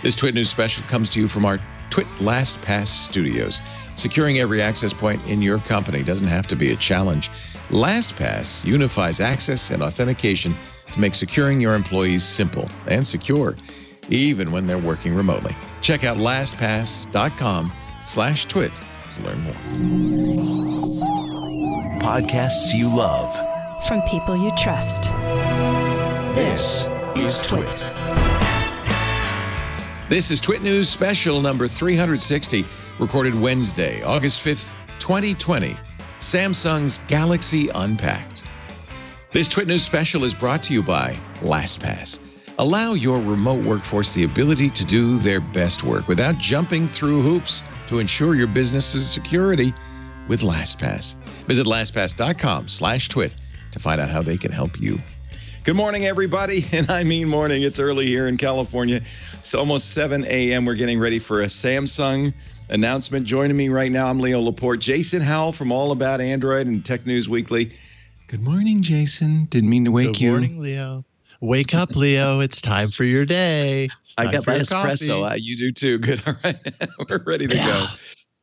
This TWiT News special comes to you from our TWiT LastPass studios. Securing every access point in your company doesn't have to be a challenge. LastPass unifies access and authentication to make securing your employees simple and secure, even when they're working remotely. Check out LastPass.com/TWiT to learn more. Podcasts you love. From people you trust. This is TWiT. This is TWiT News special number 360, recorded Wednesday, August 5th, 2020. Samsung's Galaxy Unpacked. This TWiT News special is brought to you by LastPass. Allow your remote workforce the ability to do their best work without jumping through hoops to ensure your business's security with LastPass. Visit LastPass.com/TWiT to find out how they can help you. Good morning, everybody. And I mean morning. It's early here in California. It's almost 7 a.m. We're getting ready for a Samsung announcement. Joining me right now, I'm Leo Laporte. Jason Howell from All About Android and Tech News Weekly. Good morning, Jason. Didn't mean to wake you. Good morning, Leo. Wake up, Leo. It's time for your day. I got my espresso. You do too. Good. All right. We're ready to go.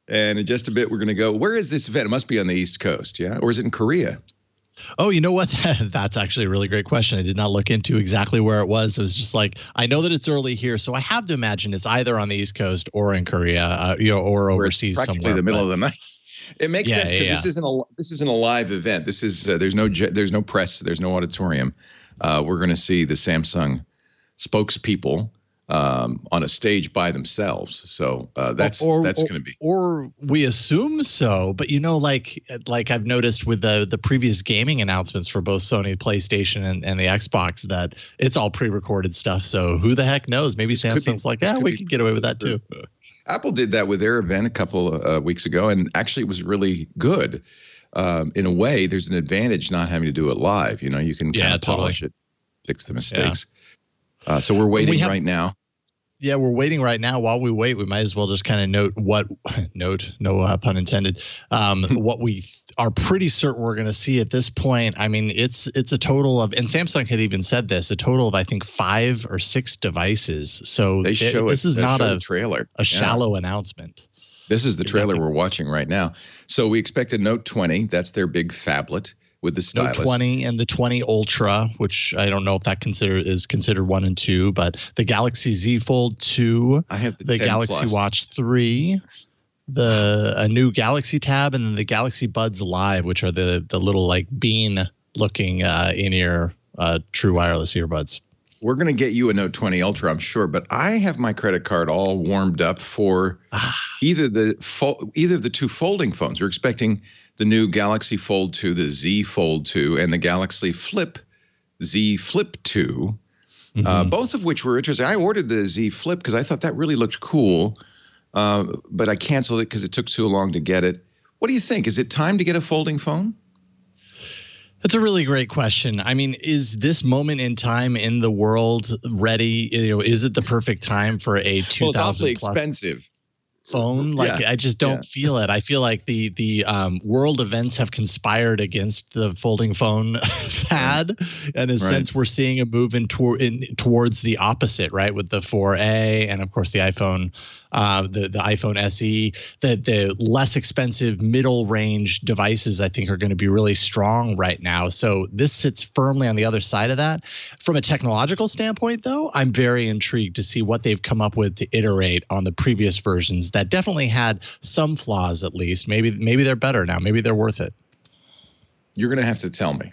And in just a bit, we're going to go. Where is this event? It must be on the East Coast, yeah? Or is it in Korea? Oh, you know what? That's actually a really great question. I did not look into exactly where it was. It was just like, I know that it's early here, so I have to imagine it's either on the East Coast or in Korea, or overseas somewhere. Practically the middle of the night. It makes sense because this isn't a live event. This is there's no press, there's no auditorium. We're going to see the Samsung spokespeople on a stage by themselves. So that's going to be. Or we assume so, but like I've noticed with the previous gaming announcements for both Sony PlayStation and the Xbox that it's all pre-recorded stuff. So who the heck knows? Maybe Samsung's like, we could get away with that too. Apple did that with their event a couple of weeks ago, and actually it was really good. In a way, there's an advantage not having to do it live. You can kind of polish it, fix the mistakes. Yeah. So we're waiting right now. Yeah, we're waiting right now. While we wait, we might as well just kind of no pun intended, what we are pretty certain we're going to see at this point. I mean, it's a total of, and Samsung had even said this, a total of, I think, 5 or 6 devices. So this is not a trailer, a shallow announcement. This is the trailer we're watching right now. So we expect a Note20. That's their big phablet with the stylus. Note20 and the 20 Ultra, which I don't know if that is considered 1 and 2, but the Galaxy Z Fold 2, I have the Galaxy Watch 3, a new Galaxy Tab, and then the Galaxy Buds Live, which are the little like bean looking in-ear true wireless earbuds. We're going to get you a Note 20 Ultra, I'm sure, but I have my credit card all warmed up for either of the two folding phones. We're expecting the new Galaxy Fold 2, the Z Fold 2, and the Galaxy Z Flip 2, both of which were interesting. I ordered the Z Flip because I thought that really looked cool, but I canceled it because it took too long to get it. What do you think? Is it time to get a folding phone? That's a really great question. I mean, is this moment in time in the world ready? Is it the perfect time for a 2000 Well, it's awfully expensive phone? I just don't feel it. I feel like the world events have conspired against the folding phone fad. And in a sense, we're seeing a move towards the opposite, right? With the 4A and of course the iPhone, the iPhone SE, the less expensive middle range devices, I think, are going to be really strong right now. So this sits firmly on the other side of that. From a technological standpoint, though, I'm very intrigued to see what they've come up with to iterate on the previous versions that definitely had some flaws, at least. Maybe they're better now. Maybe they're worth it. You're going to have to tell me.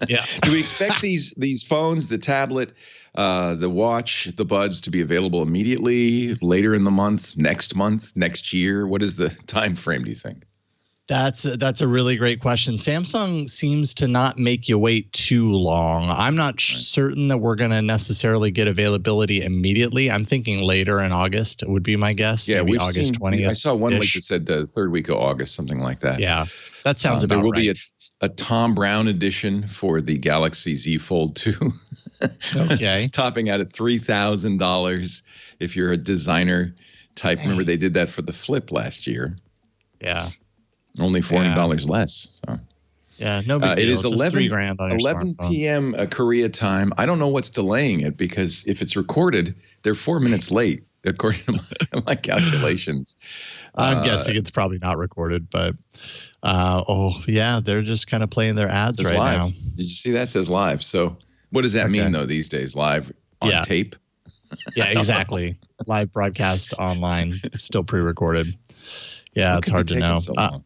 Yeah. Do we expect these phones, the tablet, the watch, the buds to be available immediately, later in the month, next year? What is the time frame, do you think? That's a really great question. Samsung seems to not make you wait too long. I'm not certain that we're going to necessarily get availability immediately. I'm thinking later in August would be my guess. Yeah, maybe August 20th. I saw one link that said third week of August, something like that. Yeah, that sounds about right. There will be a Thom Browne edition for the Galaxy Z Fold 2. Okay. Topping out at $3,000 if you're a designer type. Remember, they did that for the Flip last year. Yeah. Only $400 less. So. Yeah, no big deal. It is Just $3,000 on your 11 smartphone. p.m. Korea time. I don't know what's delaying it, because if it's recorded, they're 4 minutes late, according to my calculations. I'm guessing it's probably not recorded, but they're just kind of playing their ads right live. now. Did you see that? It says live. So what does that mean, though, these days? Live on tape? Yeah, exactly. Live broadcast online, still pre-recorded. Yeah, it's hard to know. So long?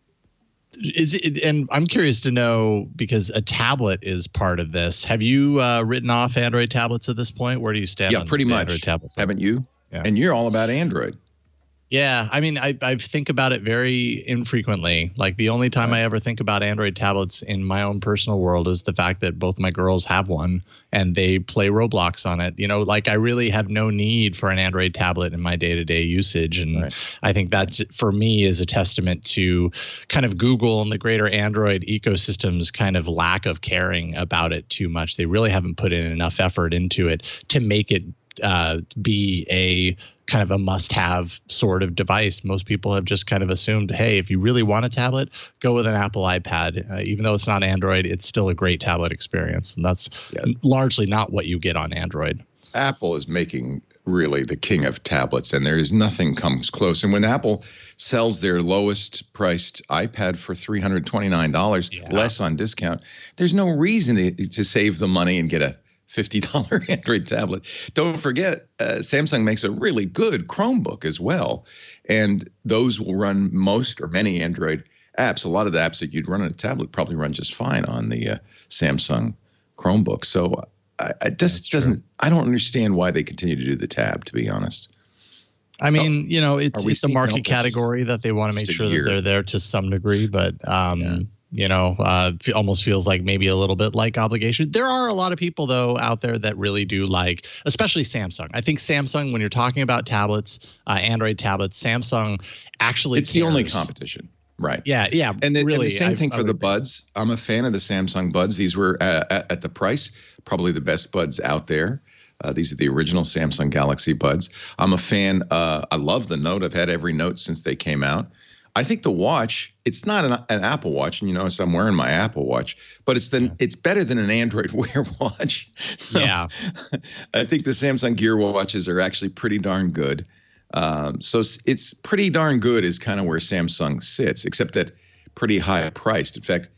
Is it? And I'm curious to know, because a tablet is part of this. Have you written off Android tablets at this point? Where do you stand? Yeah, pretty much. Android tablets? Haven't you? Yeah. And you're all about Android. Yeah, I mean, I think about it very infrequently. Like, the only time I ever think about Android tablets in my own personal world is the fact that both my girls have one and they play Roblox on it. You know, like, I really have no need for an Android tablet in my day-to-day usage. And I think that's, for me, is a testament to kind of Google and the greater Android ecosystem's kind of lack of caring about it too much. They really haven't put in enough effort into it to make it be a kind of a must-have sort of device. Most people have just kind of assumed, hey, if you really want a tablet, go with an Apple iPad. Even though it's not Android, it's still a great tablet experience. And that's largely not what you get on Android. Apple is making really the king of tablets, and there is nothing comes close. And when Apple sells their lowest priced iPad for $329 less on discount, there's no reason to save the money and get a $50 Android tablet. Don't forget, Samsung makes a really good Chromebook as well. And those will run most or many Android apps. A lot of the apps that you'd run on a tablet probably run just fine on the Samsung Chromebook. So I don't understand why they continue to do the tab, to be honst. I mean, you know, it's a market category that they want to make sure that they're there to some degree, but you know, it almost feels like maybe a little bit like obligation. There are a lot of people, though, out there that really do like, especially Samsung. I think Samsung, when you're talking about tablets, Android tablets, Samsung actually it's the only competition. Right. Yeah. Yeah. And the same thing for the Buds. I'm a fan of the Samsung Buds. These were at the price, probably the best Buds out there. These are the original Samsung Galaxy Buds. I'm a fan. I love the Note. I've had every Note since they came out. I think the watch, it's not an Apple Watch, and you notice I'm wearing my Apple Watch, but it's better than an Android Wear watch. So yeah. I think the Samsung Gear watches are actually pretty darn good. So it's pretty darn good is kind of where Samsung sits, except that pretty high priced. In fact,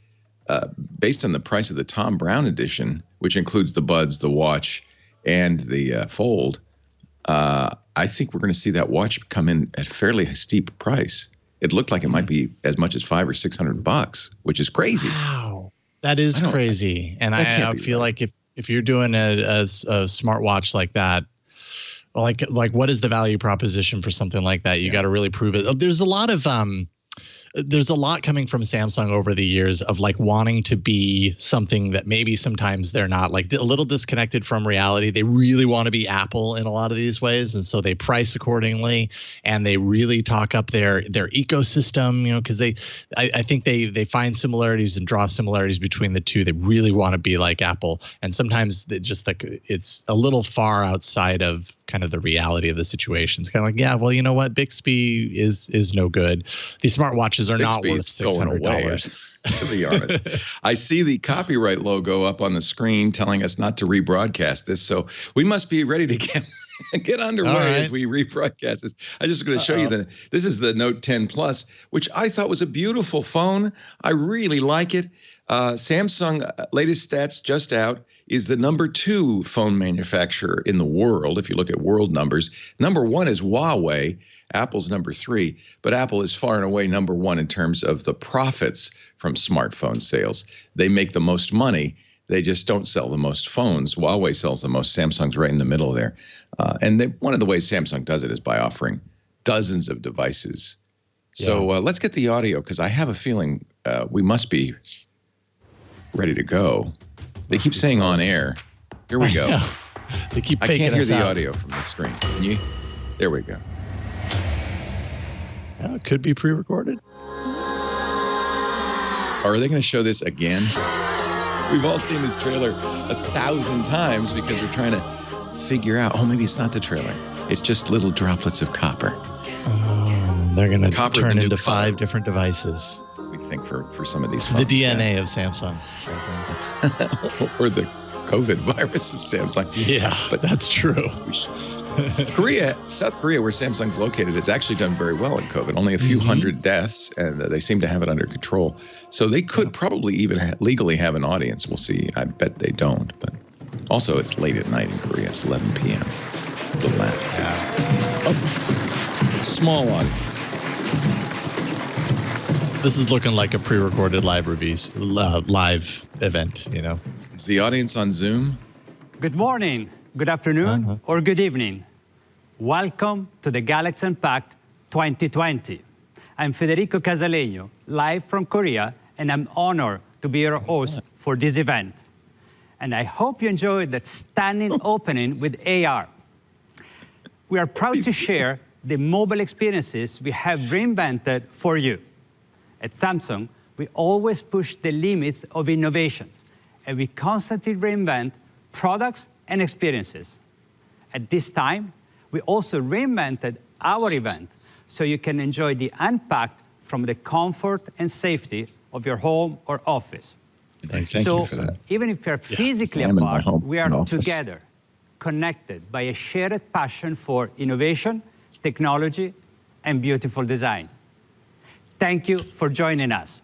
based on the price of the Thom Browne edition, which includes the Buds, the watch, and the Fold, I think we're going to see that watch come in at a fairly steep price. It looked like it might be as much as $500 or $600, which is crazy. Wow, that is crazy. And I feel like if you're doing a smartwatch like that, like what is the value proposition for something like that? You got to really prove it. There's a lot of there's a lot coming from Samsung over the years of like wanting to be something that maybe sometimes they're not, like a little disconnected from reality. They really want to be Apple in a lot of these ways. And so they price accordingly and they really talk up their ecosystem, you know, because I think they find similarities and draw similarities between the two. They really want to be like Apple. And sometimes it's a little far outside of kind of the reality of the situation. It's kind of like, yeah, well, you know what? Bixby is no good. These smartwatches are not worth $600. To be honest, I see the copyright logo up on the screen telling us not to rebroadcast this, so we must be ready to get underway as we rebroadcast this. I just going to show you this is the Note 10 Plus, which I thought was a beautiful phone. I really like it. Samsung latest stats just out is the #2 phone manufacturer in the world. If you look at world numbers, #1 is Huawei. Apple's #3, but Apple is far and away #1 in terms of the profits from smartphone sales. They make the most money. They just don't sell the most phones. Huawei sells the most. Samsung's right in the middle there. And one of the ways Samsung does it is by offering dozens of devices. So let's get the audio, because I have a feeling we must be ready to go. They keep saying on air. Here we go. They keep I faking can't hear us the out. audio from the screen. Can you? There we go. It could be pre-recorded. Are they going to show this again? We've all seen this trailer 1,000 times because we're trying to figure out, maybe it's not the trailer. It's just little droplets of copper. They're going to turn into 5 different devices. We think, for some of these phones. The DNA of Samsung. Or the COVID virus of Samsung. Yeah, but that's true. South Korea, where Samsung's located, has actually done very well in COVID. Only a few hundred deaths, and they seem to have it under control. So they could probably even legally have an audience. We'll see. I bet they don't. But also, it's late at night in Korea. It's 11 p.m. A little loud. Yeah. Oh, small audience. This is looking like a pre-recorded live event, you know. Is the audience on Zoom? Good morning, good afternoon, or good evening. Welcome to the Galaxy Unpacked 2020. I'm Federico Casaleño, live from Korea, and I'm honored to be your host for this event. And I hope you enjoyed that stunning opening with AR. We are proud to share the mobile experiences we have reinvented for you. At Samsung, we always push the limits of innovations, and we constantly reinvent products and experiences. At this time, we also reinvented our event so you can enjoy the Unpacked from the comfort and safety of your home or office. Thank you for that. Even if we're physically apart, we are together, connected by a shared passion for innovation, technology, and beautiful design. Thank you for joining us.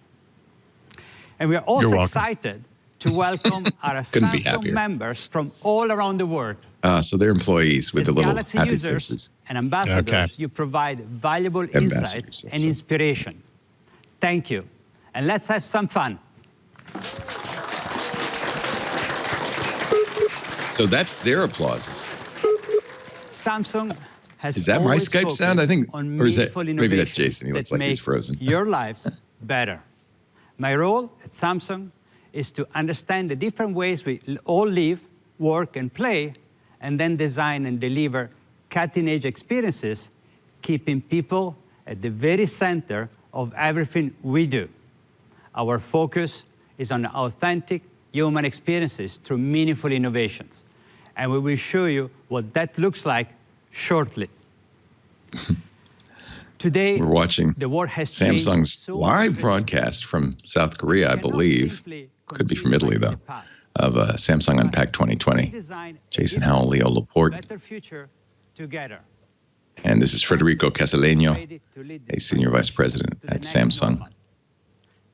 And we are also excited to welcome our Samsung members from all around the world. So they're employees with the little Galaxy happy users faces. And ambassadors, you provide valuable insights and inspiration. Thank you. And let's have some fun. So that's their applauses. Samsung has Is that my Skype sound? I think, or is that maybe that's Jason? He looks like he's frozen. Your lives better. My role at Samsung is to understand the different ways we all live, work, and play, and then design and deliver cutting-edge experiences, keeping people at the very center of everything we do. Our focus is on authentic human experiences through meaningful innovations, and we will show you what that looks like shortly. Today, we're watching the world has Samsung's live broadcast from South Korea, I believe. Could be from Italy, though, of Samsung Unpacked 2020. Jason Howell, Leo Laporte. And this is Federico Casaleño, a senior vice president at Samsung.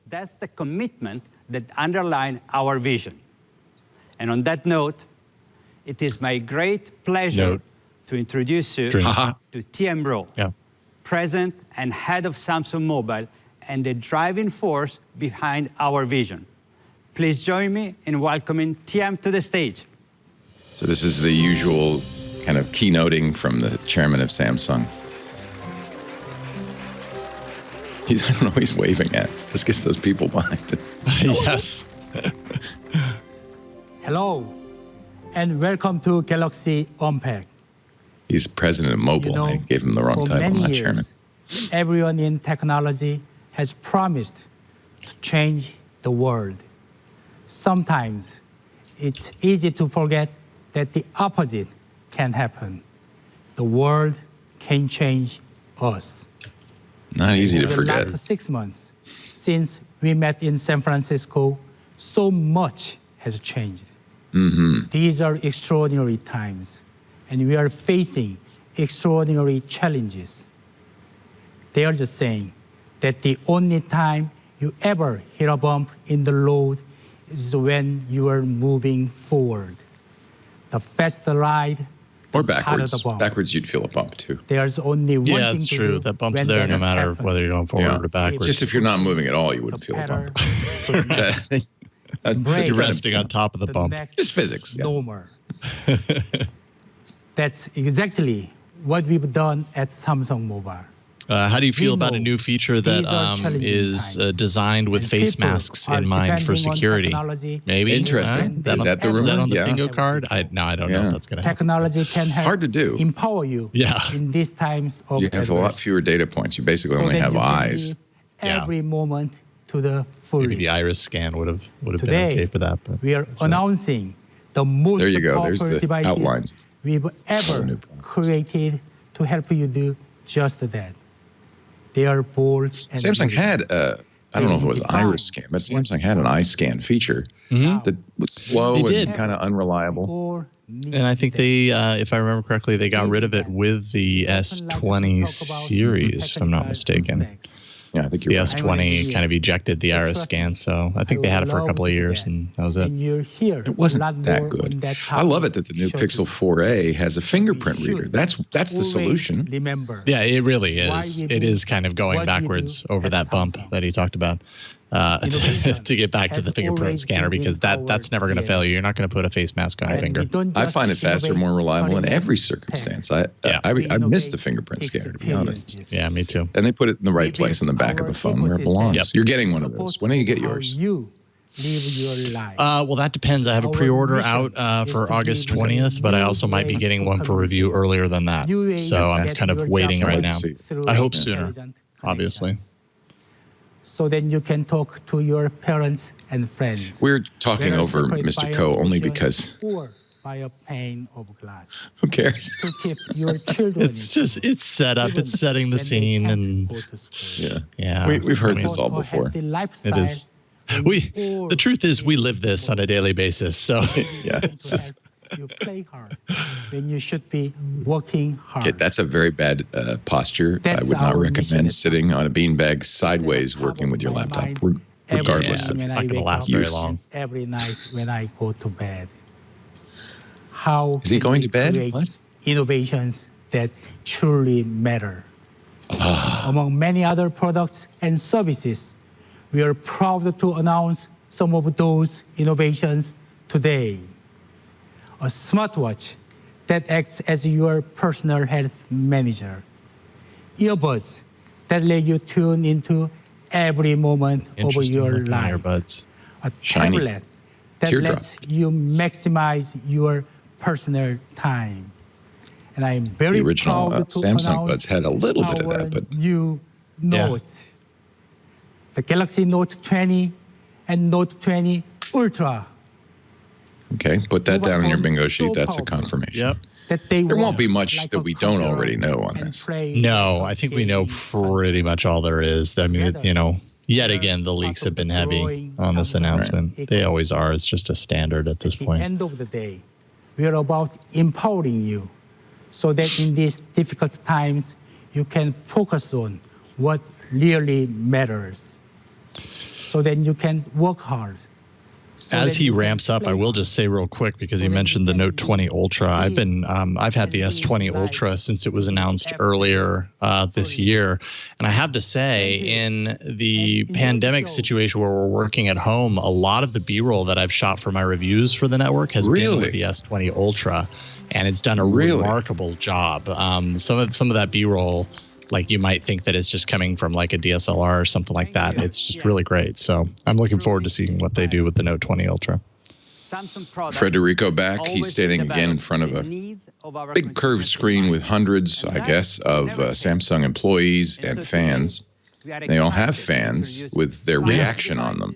That's the commitment that underlines our vision. And on that note, it is my great pleasure to introduce you to Thom Browne, President and Head of Samsung Mobile and the driving force behind our vision. Please join me in welcoming Thom to the stage. So this is the usual kind of keynoting from the chairman of Samsung. I don't know who he's waving at. Let's get those people behind him. Yes. Hello, and welcome to Galaxy Unpacked. He's president of mobile. I gave him the wrong title, not chairman. Everyone in technology has promised to change the world. Sometimes it's easy to forget that the opposite can happen. The world can change us. Not easy to forget. In the last 6 months, since we met in San Francisco, so much has changed. These are extraordinary times, and we are facing extraordinary challenges. They are just saying that the only time you ever hit a bump in the road is when you are moving forward. The faster ride, or backwards. Backwards, you'd feel a bump too. There's only one thing to do. Yeah, it's true. That bump's there no matter whether you're going forward or backwards. Just if you're not moving at all, you wouldn't feel a bump. You're resting on top of the bump. Just physics. No more. That's exactly what we've done at Samsung Mobile. How do you feel about a new feature that is designed with face masks in mind for security? Maybe interesting. Is that the rumor? Is that on the bingo card? I don't know if that's going to happen. Technology can help hard to do. Empower you in these times of you have a lot fewer data points. You basically only have eyes. Every moment to the fullest. Maybe the iris scan would have been okay for that. But we are announcing the most powerful devices outlines. we've ever created to help you do just that. They are bold. And Samsung had I don't know if it was iris scan, but Samsung had an eye scan feature that was slow and kind of unreliable. And I think they, if I remember correctly, they got rid of it with the S20 series, if I'm not mistaken. Yeah, I think the S20 kind of ejected the iris scan, so I think they had it for a couple of years, and that was it. It wasn't that good. I love it that the new Pixel 4a has a fingerprint reader. That's the solution. Yeah, it really is. It is kind of going backwards over that bump that he talked about to get back to the fingerprint scanner, because that's never going to fail you. You're not going to put a face mask on your finger. I find it faster, more reliable in every circumstance. I miss the fingerprint scanner, to be honest. Yeah, me too. And they put it in the right place in the back of the phone where it belongs. Yep. You're getting one of those. When do you get yours? Well, that depends. I have a pre-order out for August 20th, but I also might be getting one for review earlier than that. So I'm kind of waiting right now. I hope sooner, obviously. So then you can talk to your parents and friends. We're talking over Mr. Ko only because by a pane of glass. Who cares? To keep your children. It's set up. It's setting the scene, and yeah. We've heard this all before. It is. The truth is, we live this on a daily basis. So yeah. You play hard when you should be working hard. Okay, that's a very bad posture. I would not recommend sitting on a beanbag sideways working with your laptop, regardless of it's not going to last very long. Every night when I go to bed. How is he going to bed? What? Innovations that truly matter. Among many other products and services, we are proud to announce some of those innovations today. A smartwatch that acts as your personal health manager. Earbuds that let you tune into every moment of your life. Earbuds. A tablet that lets you maximize your personal time. And I'm very proud to announce the original Samsung Buds had a little bit of that, but new Note. The Galaxy Note 20 and Note 20 Ultra. Okay, put that down on your bingo sheet. That's a confirmation. Yep. There won't be much that we don't already know on this. No, I think we know pretty much all there is. I mean, yet again, the leaks have been heavy on this announcement. Right. They always are. It's just a standard at this point. At the end of the day, we are about empowering you so that in these difficult times, you can focus on what really matters. So then you can work hard. As he ramps up, I will just say real quick, because he mentioned the Note 20 Ultra. I've had the S20 Ultra since it was announced earlier this year. And I have to say, in the pandemic situation where we're working at home, a lot of the B-roll that I've shot for my reviews for the network has been with the S20 Ultra. And it's done a remarkable job. Some of that B-roll, like you might think that it's just coming from like a DSLR or something like that. It's just really great. So I'm looking forward to seeing what they do with the Note 20 Ultra. Federico back. He's standing again in front of a big curved screen with hundreds, I guess, of Samsung employees and fans. They all have fans with their reaction on them,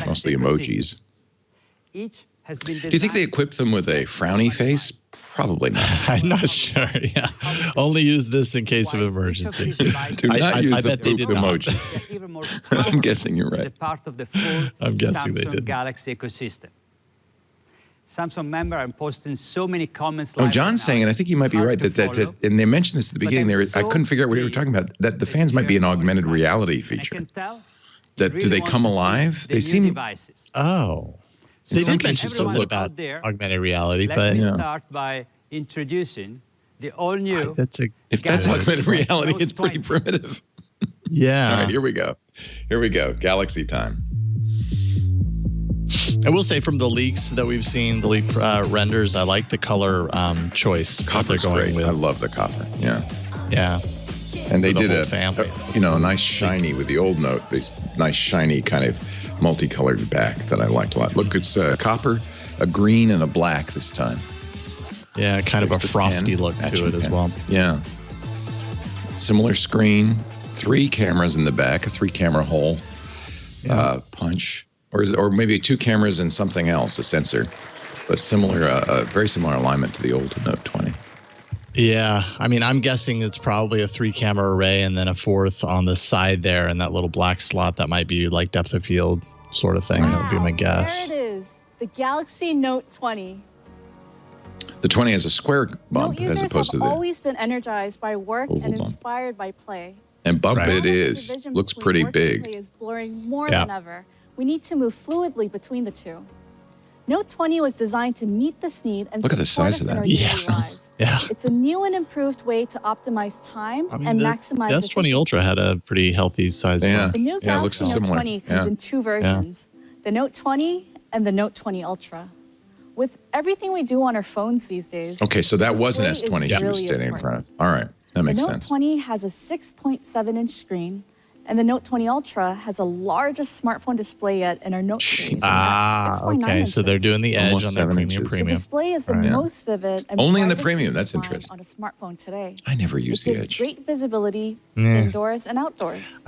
mostly emojis. Do you think they equipped them with a frowny face? Probably not. I'm not sure. Yeah, only use this in case of emergency. Do not use the poop emoji. I'm guessing you're right. I'm guessing they did. Galaxy ecosystem. Samsung member are posting so many comments. Oh, John's saying, and I think he might be right, that and they mentioned this at the beginning. I couldn't figure out what they were talking about. That the fans might be an augmented reality feature. Do they come alive? They seem. Oh. So they did mention something about augmented reality, but let me start by introducing the all-new. If that's augmented reality, it's pretty primitive. Yeah. All right, here we go. Here we go. Galaxy time. I will say, from the leaks that we've seen, the leak renders, I like the color choice. Copper's great. I love the copper. Yeah. Yeah. And they did a nice shiny with the old Note. This nice shiny kind of multicolored back that I liked a lot. Look, it's copper, a green, and a black this time. Yeah, kind of a frosty look to it as well. Yeah. Similar screen, 3 cameras in the back, a 3-camera hole punch, or maybe 2 cameras and something else, a sensor, but similar, very similar alignment to the old Note 20. Yeah, I mean, I'm guessing it's probably a 3-camera array and then a 4th on the side there, and that little black slot that might be like depth of field sort of thing. That would be my guess. There it is, the Galaxy Note 20. The 20 has a square bump Note as opposed to the always been energized by work and bump. inspired by play. And bump Right. it is. Looks pretty big. Play is blurring more than ever. We need to move fluidly between the two. Note 20 was designed to meet this need and Look at the support size us of in that. our Yeah. daily lives. Yeah. It's a new and improved way to optimize time and maximize the S20 Ultra had a pretty healthy size. Yeah. bump. The new Yeah, it looks Galaxy Note similar. 20 comes in 2 versions, the Note 20 and the Note 20 Ultra. With everything we do on our phones these days. Okay, so that was an display S20 is she was really standing in front important. of. All right, that makes The Note sense. 20 has a 6.7-inch screen, and the Note 20 Ultra has the largest smartphone display yet in our Note series. Okay, so they're doing the edge Almost on their 7 premium inches. The premium. display is the Right. most vivid and Only in the brightest premium, that's design interesting. on a smartphone today. I never use It the gives edge. great visibility Yeah. indoors and outdoors.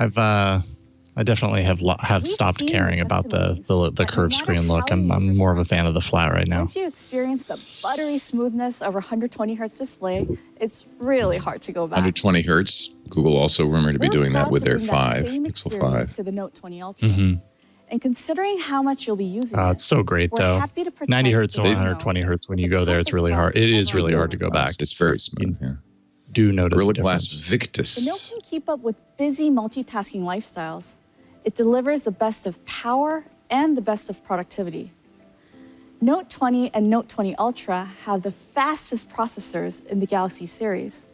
I definitely have We've stopped seen caring about the testimonies that curved no matter screen look. how you I'm use more of your a fan of the flat right now. Once you experience the buttery smoothness of a 120 hertz display, it's really hard to go back. 120 hertz. Google also rumored to be We're doing that proud with to their bring that 5, same Pixel experience 5. to the Note 20 Ultra. And considering how much you'll be using It's so great we're though. happy to protect 90 hertz and the 120 hertz. When with you the go there, it's toughest really hard. glass It is ever really hard to built. go back. It's very smooth, yeah. Do notice Gorilla the Glass difference. Victus. The Note can keep up with busy multitasking lifestyles. It delivers the best of power and the best of productivity. Note 20 and Note 20 Ultra have the fastest processors in the Galaxy series.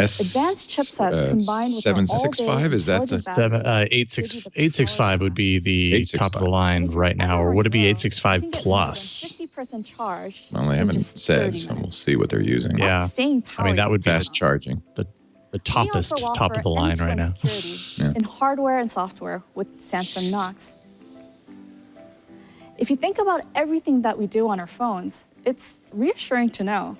Advanced chipsets combined with 765, is that the 865 would be the top of the line right now, or would it be 865 plus? 50% charge. Well, they in haven't just said, 30 so we'll minutes. see what they're using. Yeah. That's staying I mean, that would be Fast charging. the We toppest, also top of the offer line right end-to-end now. security Yeah. in hardware and software with Samsung Knox. If you think about everything that we do on our phones, it's reassuring to know.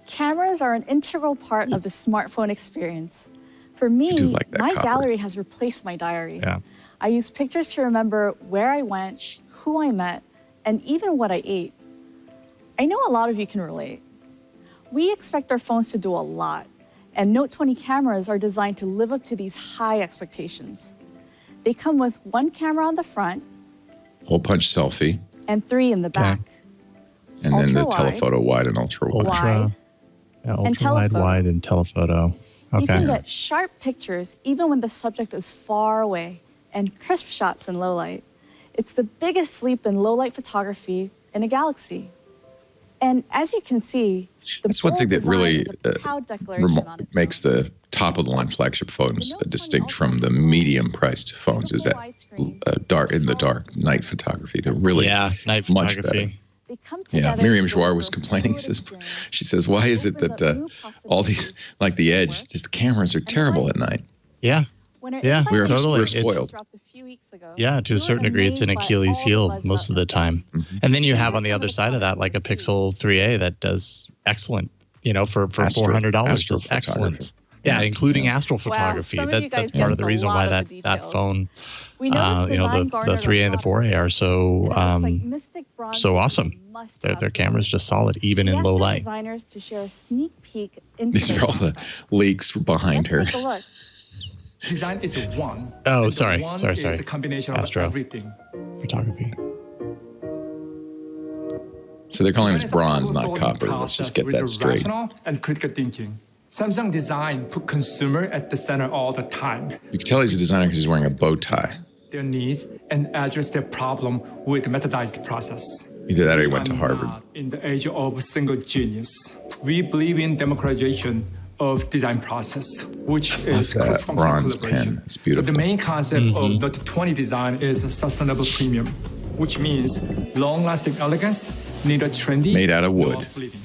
Cameras are an integral part of the smartphone experience. For me, do like that my copper. gallery has replaced my diary. Yeah. I use pictures to remember where I went, who I met, and even what I ate. I know a lot of you can relate. We expect our phones to do a lot, and Note 20 cameras are designed to live up to these high expectations. They come with 1 camera on the front Hole punch selfie, and 3 in the back. and then the Ultra-wide. telephoto wide and ultra wide. Wide. Yeah, And ultra wide, telephoto. wide, and telephoto. You can Okay. get sharp pictures even when the subject is far away, and crisp shots in low light. It's the biggest leap in low light photography in a Galaxy. And as you can see, the That's one bold thing that design really is a proud declaration on its makes own. the top of the line flagship phones The Note 20 distinct Ultra from the has a medium priced phones. Is that beautiful widescreen, dark in the dark night photography? They're really Yeah, night much photography. better. They come Yeah, together Miriam to Jouar deliver was a complaining. fluid experience. She says, "Why is it Opens that up new all these, possibilities like the for Edge, work just cameras are terrible play. at night?" Yeah. When our Yeah, invite we're totally. spoiled. dropped a few weeks ago, Yeah, to we a were certain degree, it's an amazed by Achilles all the heel buzz most of about the time. Mm-hmm. And then you These have are on the some other of the side of that, products like a we see. Pixel 3a that does excellent, for $400 does astrophotography. excellent. Yeah, incling astrophotography. some of you guys That's part of guessed the a reason lot why of the that details. phone, We know this design the garnered 3a and the lot of 4a are praise, so and it looks like Mystic Bronze so would be a awesome. must-have Their for camera's you. just solid, even We in asked low our light. designers to share a sneak peek into These their are all the process. leaks behind her. Let's take a look. Design is one. Oh, and the sorry. one Sorry. is a combination Astro. of everything. Photography. So they're calling this Design is a bronze, not problem-solving copper. Let's process just get with that straight. rational and critical thinking. Samsung design put consumer at the center all the time. You can tell he's a designer because he's wearing a bow tie. Their needs and address their problem with methodized process. He did that or he We went to are Harvard. not in the age of single genius. We believe in democratization of design process, which is that cross-functional bronze collaboration. pen. It's beautiful. So the main concept of Note 20 design is a sustainable premium, which means long-lasting elegance, neither trendy Made out of nor wood. fleeting.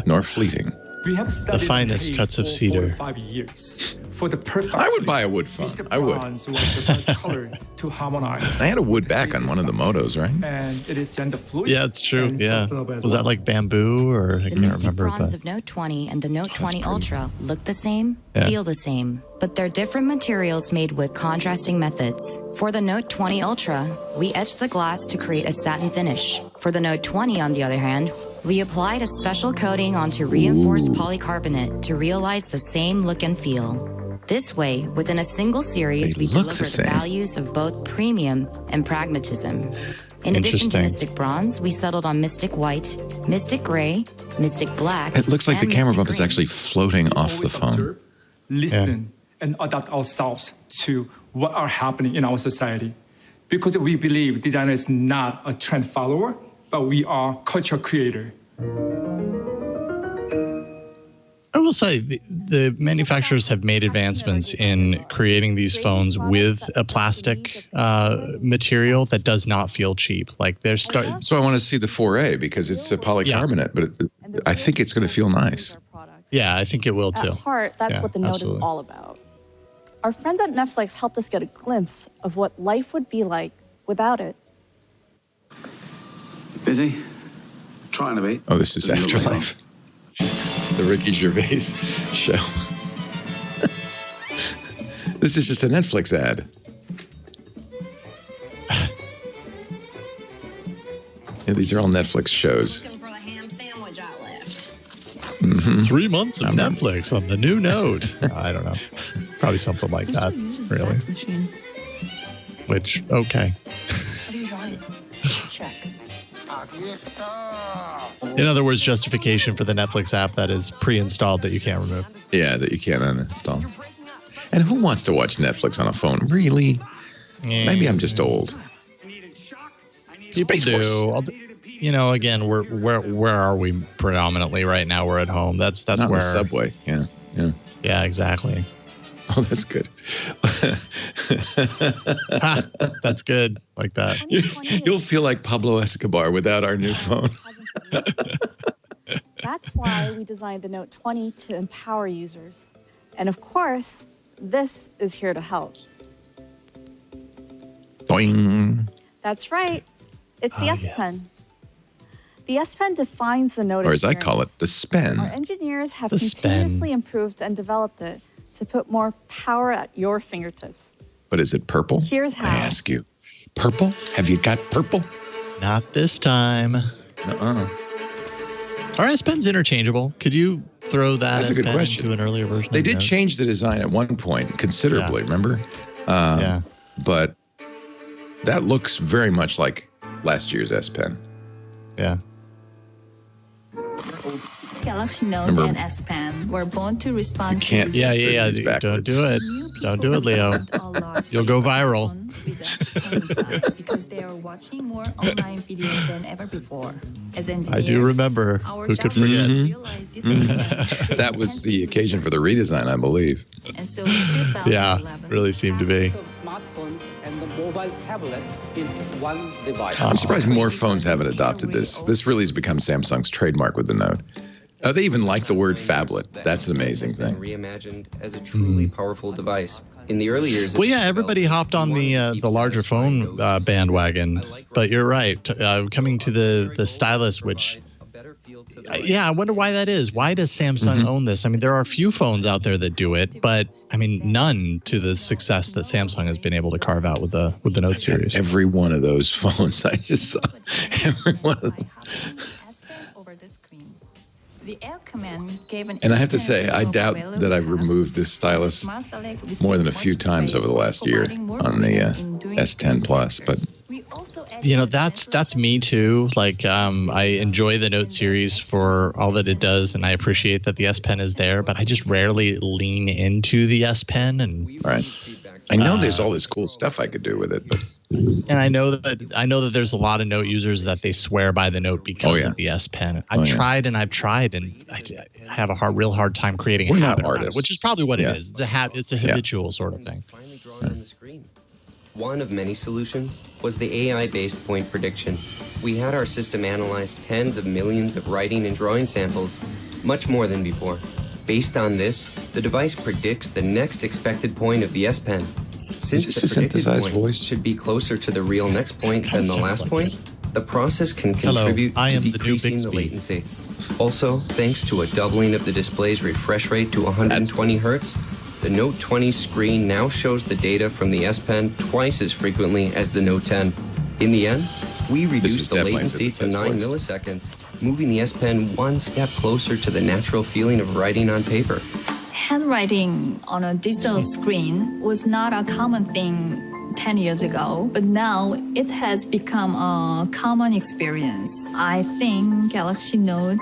Nor fleeting. We have studied finest paid cuts of for cedar. 45 years for the perfect. I would fleet. buy a wood phone. Mr. I would. Bronze was the best color to harmonize. I had a wood back on one of the motos, right? And it is gender fluid. Yeah, it's true. and Yeah. sustainable as Was that well. like bamboo or I The can't Mystic remember? Bronze But of Note 20 and the Note That's 20 pretty. Ultra look the same, Yeah. feel the same, but they're different materials made with contrasting methods. For the Note 20 Ultra, we etched the glass to create a satin finish. For the Note 20, on the other hand, We applied a special coating onto reinforced polycarbonate to realize the same look and feel. This way, within a single series, we deliver the values of both premium and pragmatism. In addition to Mystic Bronze, we settled on Mystic White, Mystic Gray, Mystic Black. It looks like the camera bump is actually floating off the phone. Observe, listen, and adapt ourselves to what are happening in our society. Because we believe designer is not a trend follower, but we are culture creator. I will say the manufacturers have made advancements in creating these phones with a plastic material that does not feel cheap. Like they're So I want to see the 4A because it's a polycarbonate, but I think it's going to feel nice. Yeah, I think it will too. At heart, that's what the Note is all about. Our friends at Netflix helped us get a glimpse of what life would be like without it. Busy? Trying to be. Oh, this is Afterlife. The Ricky Gervais show. This is just a Netflix ad. Yeah, these are all Netflix shows. Looking for the ham sandwich I left. 3 months of Netflix on the new Note. I don't know. Probably something like that, really. Which, okay. What are you drawing? Check. In other words, justification for the Netflix app that is pre-installed that you can't remove. Yeah, that you can't uninstall. And who wants to watch Netflix on a phone? Really? Maybe I'm just old. People do. You know, again, where are we predominantly right now? We're at home. That's Not where the subway. Yeah, exactly. Oh, that's good. That's good. Like that. You'll feel like Pablo Escobar without our new phone. That's why we designed the Note20 to empower users. And of course, this is here to help. Boing. That's right. It's the S Pen. The S Pen defines the Note Or as experience. I call it, the Spen. Our engineers have continuously improved and developed it to put more power at your fingertips. But is it purple? Here's how. I ask you. Purple? Have you got purple? Not this time. Our S Pen's interchangeable. Could you throw that S Pen into an earlier version? They did change the design at one point considerably, remember? But that looks very much like last year's S Pen. Yeah. Galaxy Note and S Pen were born to respond to Don't do it. Don't do it, Leo. You'll go viral. Because they are watching more online video than ever before. As engineers, I do remember. Who could forget? That was the occasion for the redesign, I believe. And so in 2011, really seemed to be. Smartphones and the mobile tablet in one device. I'm surprised more phones haven't adopted this. This really has become Samsung's trademark with the Note. They even like the word phablet. That's an amazing thing. Reimagined as a truly powerful device. In the early years, well, yeah, everybody hopped on the larger phone bandwagon. But you're right. Coming to the stylus, which, I wonder why that is. Why does Samsung own this? I mean, there are a few phones out there that do it, but I mean, none to the success that Samsung has been able to carve out with the Note series. Every one of those phones I just saw. Every one of them. The Air Command gave an and I have to say, I doubt that I've removed this stylus more than a few times over the last year on the S10 Plus. But you know, that's me too. Like, I enjoy the Note series for all that it does, and I appreciate that the S Pen is there. But I just rarely lean into the S Pen, and I know there's all this cool stuff I could do with it, but and I know that there's a lot of Note users that they swear by the Note because of the S Pen. I've tried, and I have a real hard time creating a habit around it, which is probably what it is. It's a habitual sort of thing. One of many solutions was the AI-based point prediction. We had our system analyze tens of millions of writing and drawing samples, much more than before. Based on this, the device predicts the next expected point of the S Pen. Since the predicted point should be closer to the real next point than the last point, the process can contribute to decreasing the latency. Also, thanks to a doubling of the display's refresh rate to 120 Hz, the Note 20 screen now shows the data from the S Pen twice as frequently as the Note 10. In the end, we reduced the latency to 9 milliseconds moving the S Pen one step closer to the natural feeling of writing on paper. Handwriting on a digital screen was not a common thing 10 years ago, but now it has become a common experience. I think Galaxy Note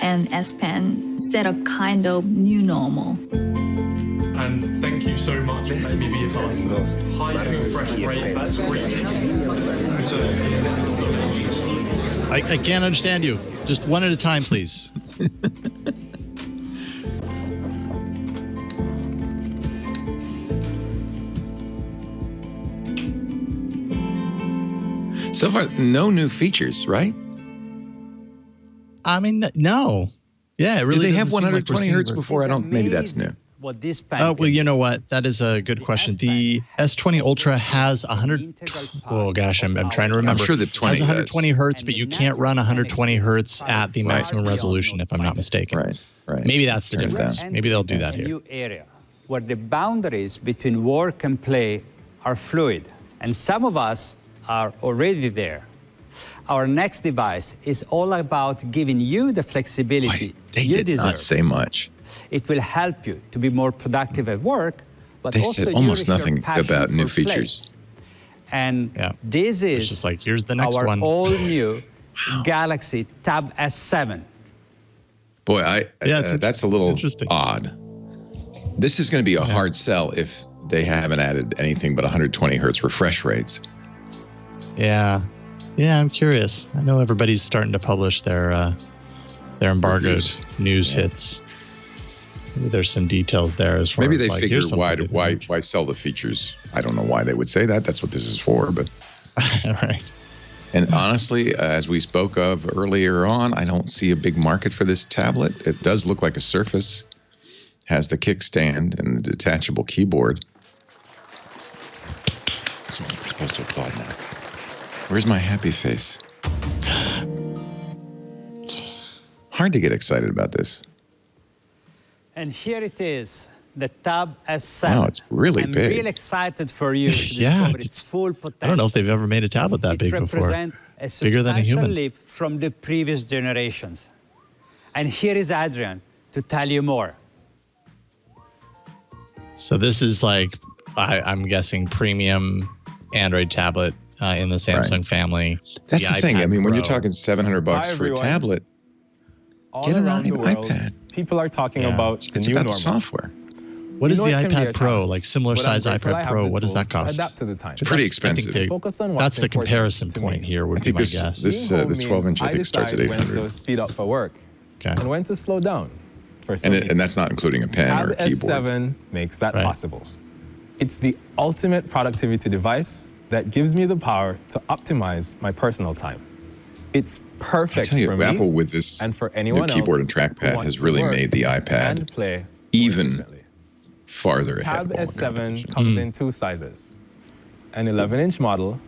and S Pen set a kind of new normal. And thank you so much for letting me be a part of this highly refreshed rate. That's great. I can't understand you. Just one at a time, please. So far, no new features, right? I mean, no. Yeah, it really. Did they have doesn't seem 120 like hertz before? I don't. Maybe that's new. What this Oh, well, you know what? That is a good question. The S20 Ultra has 100. Oh gosh, I'm trying to remember. I'm sure the 20 has 120 hertz, but you can't run 120 hertz at the maximum resolution, if I'm not mistaken. Right. Maybe that's the difference. Maybe they'll do that here. New area where the boundaries between work and play are fluid, and some of us are already there. Our next device is all about giving you the flexibility you deserve. They did not say much. It will help you to be more productive at work, but they also said almost nourish your nothing passion about new for play. features. And this It's is just like, here's the next our one. all-new Galaxy Tab S7. Boy, that's a little odd. This is going to be a hard sell if they haven't added anything but 120 hertz refresh rates. Yeah, I'm curious. I know everybody's starting to publish their embargoed news hits. Maybe there's some details there as far Maybe as they like, figure why sell the features. I don't know why they would say that. That's what this is for, but right. And honestly, as we spoke of earlier on, I don't see a big market for this tablet. It does look like a Surface, has the kickstand and the detachable keyboard. So I'm supposed to applaud now. Where's my happy face? Hard to get excited about this. And here it is, the Tab S7. Wow, it's really I'm big. really excited for you to discover its full potential. I don't know if they've ever made a tablet that big before. Represent a Bigger than a substantial human. leap from the previous generations. And here is Adrian to tell you more. So this is like, I'm guessing, premium Android tablet in the Samsung family. That's the thing. iPad I mean, when you're Pro. talking $700 for a tablet, get an iPad. People are talking about the it's new about normal. the software. What is the it can be a iPad Pro? challenge, Like similar but I'm size grateful I iPad have Pro. the What does that tools to cost? adapt to the times. It's pretty expensive. Focus on what's That's the important comparison to point me. here, I would be think my this guess. this 12-inch I think starts at decide when $800. to speed up for work and when to slow down for And that's not including a pen or a Tab keyboard. S7 makes that possible. It's the ultimate productivity device that gives me the power to optimize my personal time. It's perfect I tell you, for me Apple with this and for new anyone keyboard else and who trackpad wants has to really work made the and iPad play even farther ahead Tab of all the S7 competition. comes in two sizes, an 11-inch model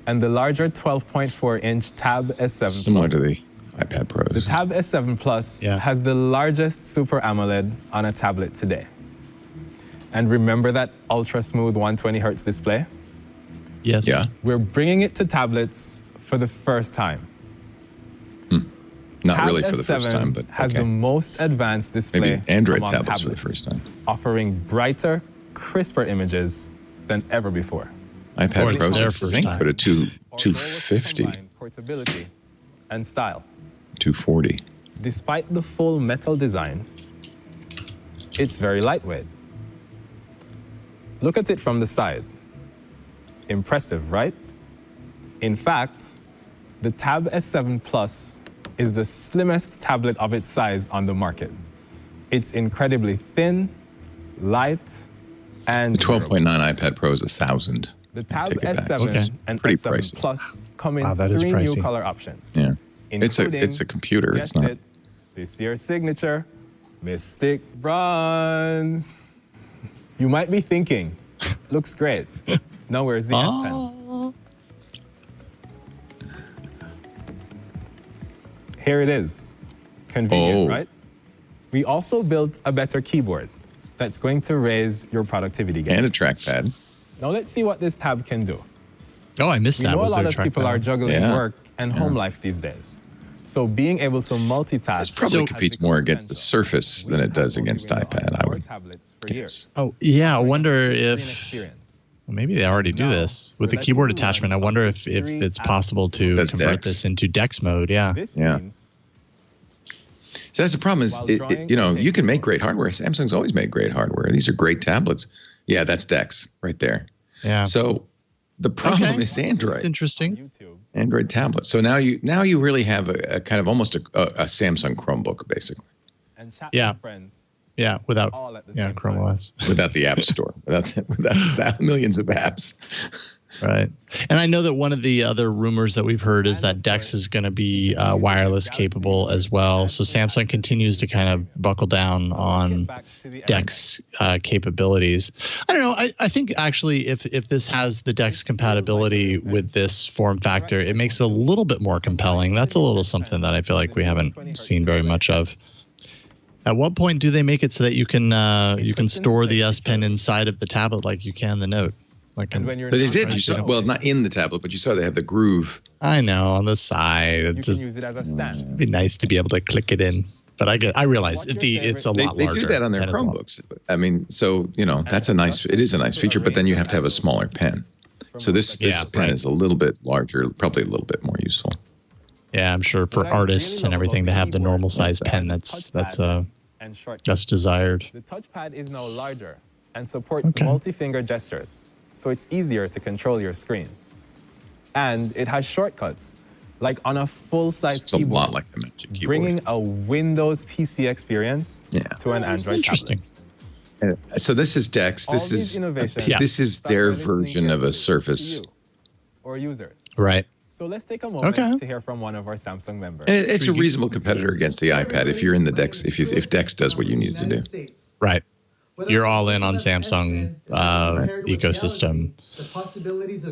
and the larger 12.4-inch Tab S7 Similar Plus. to the iPad Pros. The Tab S7 Plus has the largest Super AMOLED on a tablet today. And remember that ultra-smooth 120 hertz display? Yes. Yeah. We're bringing it to tablets for the first time. Not Tab really for the first S7 time, but has okay. the most advanced display Maybe Android among tablets for the first time. offering brighter, crisper images than ever before. iPad Pros, I first think, time. but a 250, Portability and style. 240. Despite the full metal design, it's very lightweight. Look at it from the side. Impressive, right? In fact, the Tab S7 Plus is the slimmest tablet of its size on the market. It's incredibly thin, light, and The 12.9 iPad Pro is $1,000. the Tab Take it back. S7 and Pretty S7 pricey. Plus come in Wow, that is 3 new pricey. color options. Yeah. It's including, a computer. It's guessed not. it, this year's signature, Mystic Bronze. You might be thinking, looks great. Now where's the S Pen? Here it is. Convenient, right? We also built a better keyboard that's going to raise your productivity game. And a trackpad. Now let's see what this tab can do. Oh, I missed We that. know a Was lot there of trackpad? people are juggling Yeah. work and home life these days. So being able to multitask. This probably competes more against the Surface than it does against iPad, I would guess. Oh, yeah. I wonder if maybe they already do this with the keyboard attachment. I wonder if it's possible to convert this into DeX mode. Yeah. Yeah. So that's the problem is, you can make great hardware. Samsung's always made great hardware. These are great tablets. Yeah, that's DeX right there. Yeah. So the problem is Android. It's interesting. Android tablet. So now you really have a kind of almost a Samsung Chromebook, basically. And chat with friends. Yeah, without Chrome OS. Without the App Store. without millions of apps. Right. And I know that one of the other rumors that we've heard is that DeX is going to be wireless capable as well. So Samsung continues to kind of buckle down on DeX capabilities. I don't know. I think actually if this has the DeX compatibility with this form factor, it makes it a little bit more compelling. That's a little something that I feel like we haven't seen very much of. At what point do they make it so that you can store the S Pen inside of the tablet like you can the Note? But they did. You saw, well, not in the tablet, but you saw they have the groove. I know, on the side. You can use it as a stand. It'd be nice to be able to click it in. But I realize it's a lot larger. They do that on their Chromebooks. I mean, so that's it is a nice feature, but then you have to have a smaller pen. So this pen is a little bit larger, probably a little bit more useful. Yeah, I'm sure for artists and everything to have the normal size pen that's desired. The touchpad is now larger and supports multi-finger gestures. So it's easier to control your screen. And it has shortcuts, like on a full-size keyboard. It's a lot like the Magic Keyboard. Bringing a Windows PC experience to an Android tablet. So this is DeX. This is their version of a Surface. Or users. Right. So let's take a moment to hear from one of our Samsung members. And it's a reasonable competitor against the iPad if you're in the DeX, if DeX does what you need to do. Right. You're all in on Samsung ecosystem,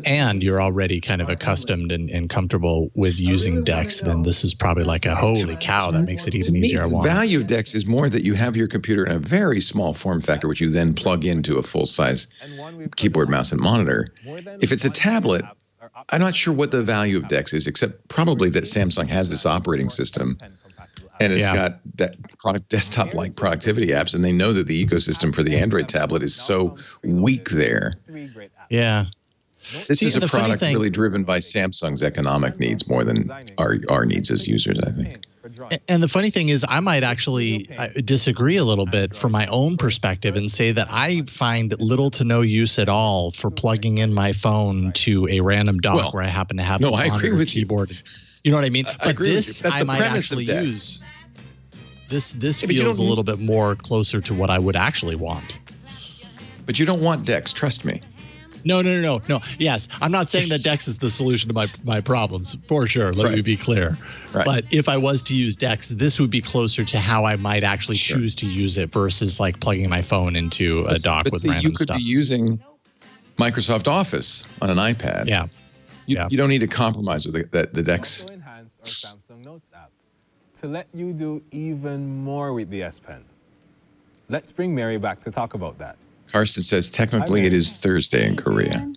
and you're already kind of accustomed and comfortable with using DeX, then this is probably like a holy cow that makes it even easier. The value of DeX is more that you have your computer in a very small form factor, which you then plug into a full-size keyboard, mouse, and monitor. If it's a tablet, I'm not sure what the value of DeX is, except probably that Samsung has this operating system. And it's got that desktop-like productivity apps, and they know that the ecosystem for the Android tablet is so weak there. Yeah. This is a product really driven by Samsung's economic needs more than our needs as users, I think. And the funny thing is, I might actually disagree a little bit from my own perspective and say that I find little to no use at all for plugging in my phone to a random dock where I happen to have a monitor keyboard. You know what I mean? But this I might actually use. This feels a little bit more closer to what I would actually want. But you don't want DeX, trust me. No. Yes, I'm not saying that DeX is the solution to my problems, for sure. Let me be clear. Right. But if I was to use DeX, this would be closer to how I might actually choose to use it versus like plugging my phone into a dock with random stuff. You could be using Microsoft Office on an iPad. Yeah. You don't need to compromise with the DeX. Also enhanced our Samsung Notes app to let you do even more with the S Pen. Let's bring Mary back to talk about that. Karsten says technically it is Thursday in Korea.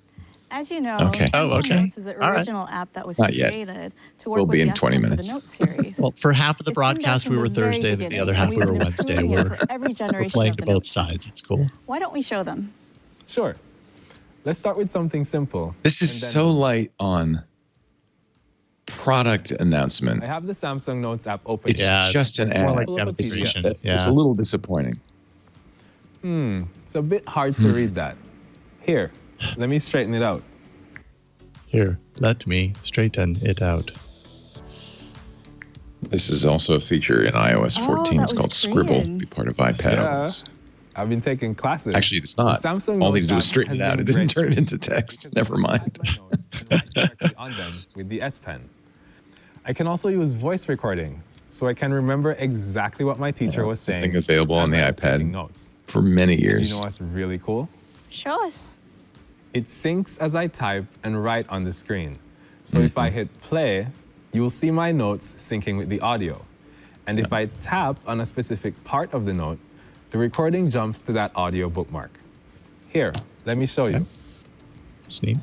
As you know, Samsung Notes is the original app that was created to work with the S Pen for the Note series. Well, for half of the broadcast we were Thursday, and the other half we were Wednesday. We're playing to both sides. It's cool. Why don't we show them? Sure. Let's start with something simple. This is so light on product announcement. I have the Samsung Notes app open. It's just an ad. It's a little disappointing. It's a bit hard to read that. Here, let me straighten it out. Here, let me straighten it out. This is also a feature in iOS 14. It's called Scribble. Be part of iPadOS. I've been taking classes. Actually, it's not. All they do is straighten it out. It didn't turn it into text. Never mind. On them with the S Pen. I can also use voice recording, so I can remember exactly what my teacher was saying. Something available on the iPad for many years. You know what's really cool? Show us. It syncs as I type and write on the screen. So if I hit play, you will see my notes syncing with the audio. And if I tap on a specific part of the note, the recording jumps to that audio bookmark. Here, let me show you. See?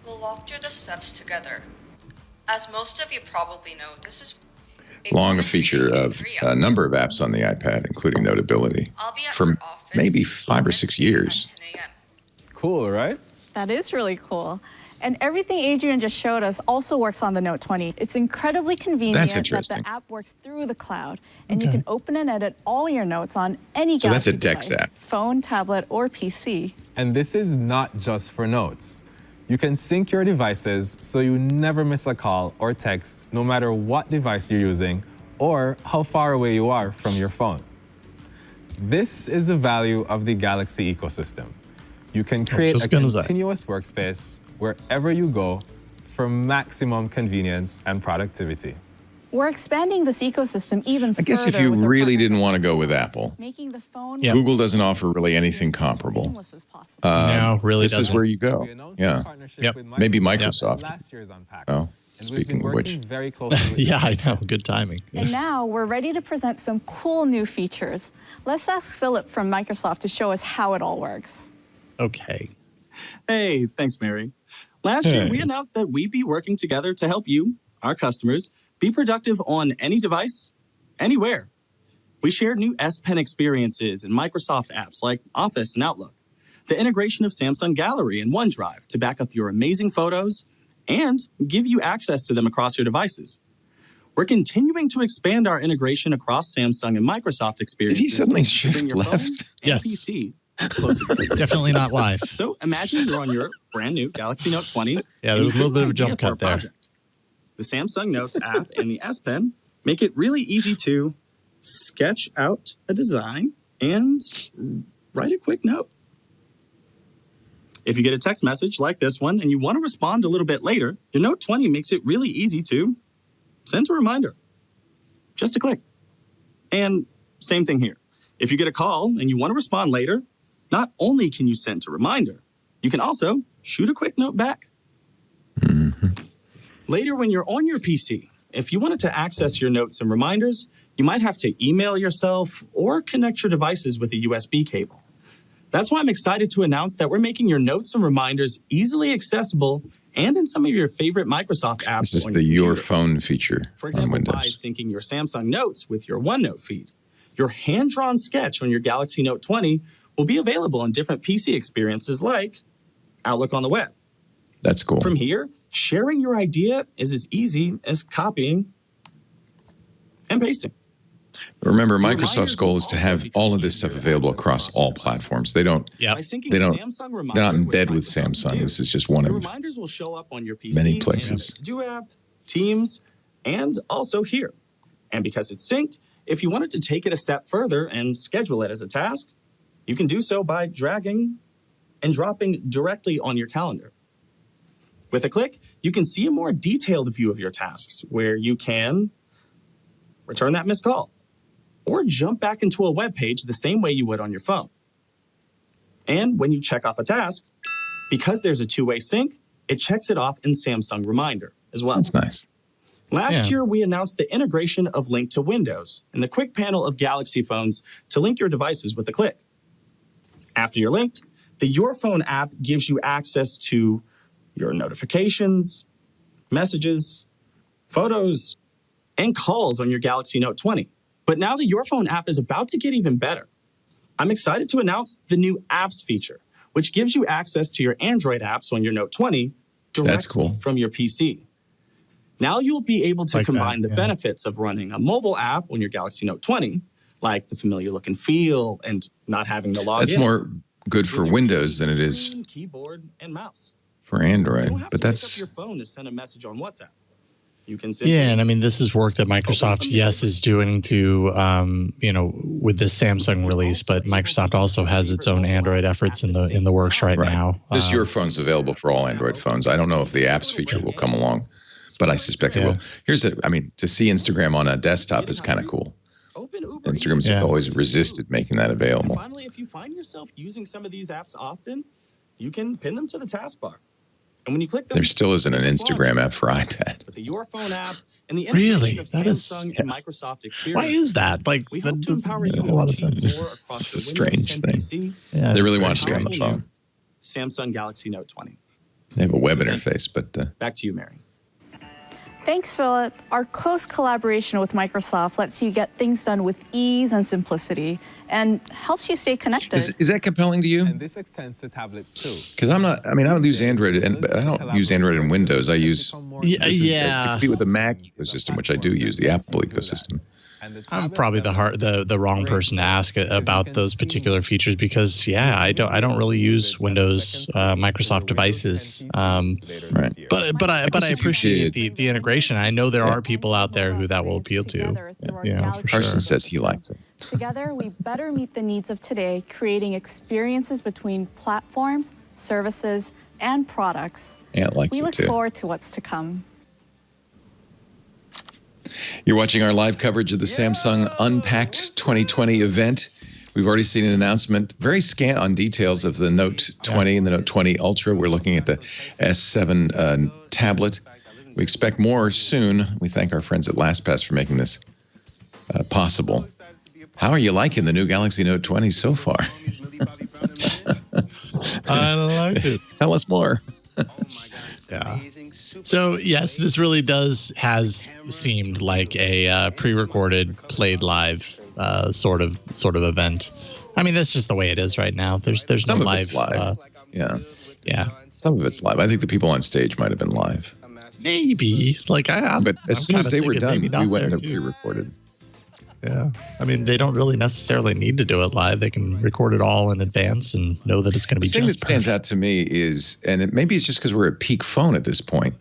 We'll walk through the steps together. As most of you probably know, this is a feature of a number of apps on the iPad, including Notability, for maybe 5 or 6 years. Cool, right? That is really cool. And everything Adrian just showed us also works on the Note20. It's incredibly convenient that the app works through the cloud, and you can open and edit all your notes on any Galaxy device, phone, tablet, or PC. And this is not just for notes. You can sync your devices so you never miss a call or text, no matter what device you're using or how far away you are from your phone. This is the value of the Galaxy ecosystem. You can create a continuous workspace wherever you go for maximum convenience and productivity. We're expanding this ecosystem even further. I guess if you really didn't want to go with Apple, making the phone Google doesn't offer really anything comparable. No, really this doesn't. is where you go. Yeah. Maybe Microsoft. Oh, speaking of which. Yeah, I know. Good timing. And now we're ready to present some cool new features. Let's ask Philip from Microsoft to show us how it all works. Okay. Hey, thanks, Mary. Last year, we announced that we'd be working together to help you, our customers, be productive on any device, anywhere. We shared new S Pen experiences in Microsoft apps like Office and Outlook, the integration of Samsung Gallery and OneDrive to back up your amazing photos and give you access to them across your devices. We're continuing to expand our integration across Samsung and Microsoft experiences. Did he suddenly shift to bring your left? phone and PC. Definitely not live. So imagine you're on your brand new Galaxy Note 20. Yeah, there was a little bit of a jump cut there. The Samsung Notes app and the S Pen make it really easy to sketch out a design and write a quick note. If you get a text message like this one and you want to respond a little bit later, your Note 20 makes it really easy to send a reminder. Just a click. And same thing here. If you get a call and you want to respond later, not only can you send a reminder, you can also shoot a quick note back. Later, when you're on your PC, if you wanted to access your notes and reminders, you might have to email yourself or connect your devices with a USB cable. That's why I'm excited to announce that we're making your notes and reminders easily accessible and in some of your favorite Microsoft apps. This is the Your Phone feature for example, on Windows. by syncing your Samsung Notes with your OneNote feed. Your hand-drawn sketch on your Galaxy Note 20 will be available in different PC experiences like Outlook on the web. That's cool. From here, sharing your idea is as easy as copying and pasting. Remember, Microsoft's goal is to have all of this stuff available across all platforms. They're not in bed with Samsung. This is just one of reminders will show up on your PC, many places. To-do app, Teams, and also here. And because it's synced, if you wanted to take it a step further and schedule it as a task, you can do so by dragging and dropping directly on your calendar. With a click, you can see a more detailed view of your tasks where you can return that missed call or jump back into a web page the same way you would on your phone. And when you check off a task, because there's a two-way sync, it checks it off in Samsung Reminder as well. That's nice. Last year, we announced the integration of Link to Windows and the quick panel of Galaxy phones to link your devices with a click. After you're linked, the Your Phone app gives you access to your notifications, messages, photos, and calls on your Galaxy Note 20. But now the Your Phone app is about to get even better. I'm excited to announce the new Apps feature, which gives you access to your Android apps on your Note 20 directly from your PC. Now you'll be able to combine the benefits of running a mobile app on your Galaxy Note 20, like the familiar look and feel and not having to log in. That's more good for Windows than it is keyboard and mouse. For Android. You don't have but to that's pick up your phone to send a message on WhatsApp. You can and I mean, this is work that Microsoft, is doing to, with this Samsung release, but Microsoft also has its own Android efforts in the works right now. This Your Phone's available for all Android phones. I don't know if the apps feature will come along, but I suspect it will. To see Instagram on a desktop is kind of cool. Instagram's always resisted making that available. And finally, if you find yourself using some of these apps often, you can pin them to the taskbar. And when you click them, there still isn't an Instagram app for iPad. With the Your Phone app and the integration of Samsung and Microsoft experience. Why is that? We hope to empower you a lot of sense. It's a strange thing. PC, they really want it to be on the phone. Samsung Galaxy Note 20. They have a web interface, but back to you, Mary. Thanks, Philip. Our close collaboration with Microsoft lets you get things done with ease and simplicity and helps you stay connected. Is that compelling to you? And this extends to tablets too. Because I don't use Android, but I don't use Android and Windows. I use to compete with the Mac ecosystem, which I do use, the Apple ecosystem. I'm probably the wrong person to ask about those particular features because I don't really use Windows Microsoft devices. Right. But I appreciate the integration. I know there are people out there who that will appeal to. Carson says he likes it. Together, we better meet the needs of today, creating experiences between platforms, services, and products. Ant likes we it look too. forward to what's to come. You're watching our live coverage of the Samsung Unpacked 2020 event. We've already seen an announcement, very scant on details of the Note 20 and the Note 20 Ultra. We're looking at the S7 tablet. We expect more soon. We thank our friends at LastPass for making this possible. How are you liking the new Galaxy Note 20 so far? I like it. Tell us more. Yeah. So yes, this really has seemed like a pre-recorded, played live sort of event. I mean, that's just the way it is right now. There's some no of live. It's live. Yeah. Some of it's live. I think the people on stage might have been live. Maybe. But as soon as they were done, we went into pre-recorded. Yeah. I mean, they don't really necessarily need to do it live. They can record it all in advance and know that it's going to be the thing that stands out to me is, and maybe it's just because we're at peak phone at this point.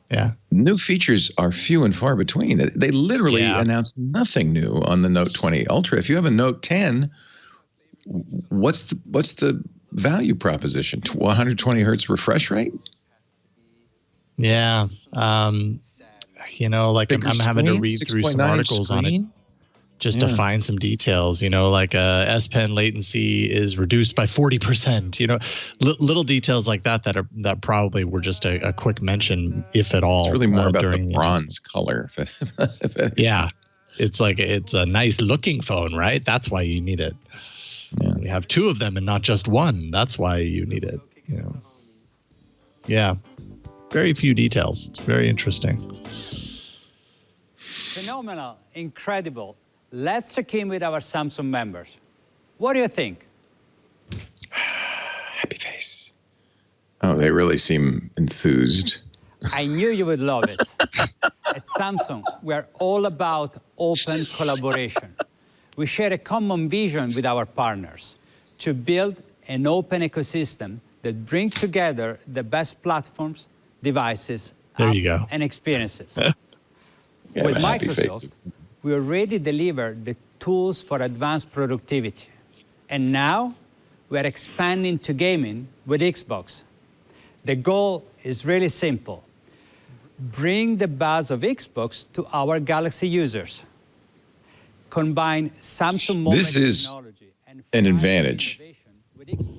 Yeah. New features are few and far between. They literally announced nothing new on the Note 20 Ultra. If you have a Note 10, what's the value proposition? 120 hertz refresh rate? Yeah. I'm having to read through some articles on it just to find some details, S Pen latency is reduced by 40%, little details like that probably were just a quick mention, if at all. It's really more about the bronze color. Yeah. It's a nice looking phone, right? That's why you need it. Yeah. You have two of them and not just one. That's why you need it. Yeah. Very few details. It's very interesting. Phenomenal, incredible. Let's check in with our Samsung members. What do you think? Happy face. Oh, they really seem enthused. I knew you would love it. At Samsung, we are all about open collaboration. We share a common vision with our partners to build an open ecosystem that brings together the best platforms, devices, and experiences. With Microsoft, we already deliver the tools for advanced productivity. And now we are expanding to gaming with Xbox. The goal is really simple. Bring the buzz of Xbox to our Galaxy users. Combine Samsung mobile technology and an advantage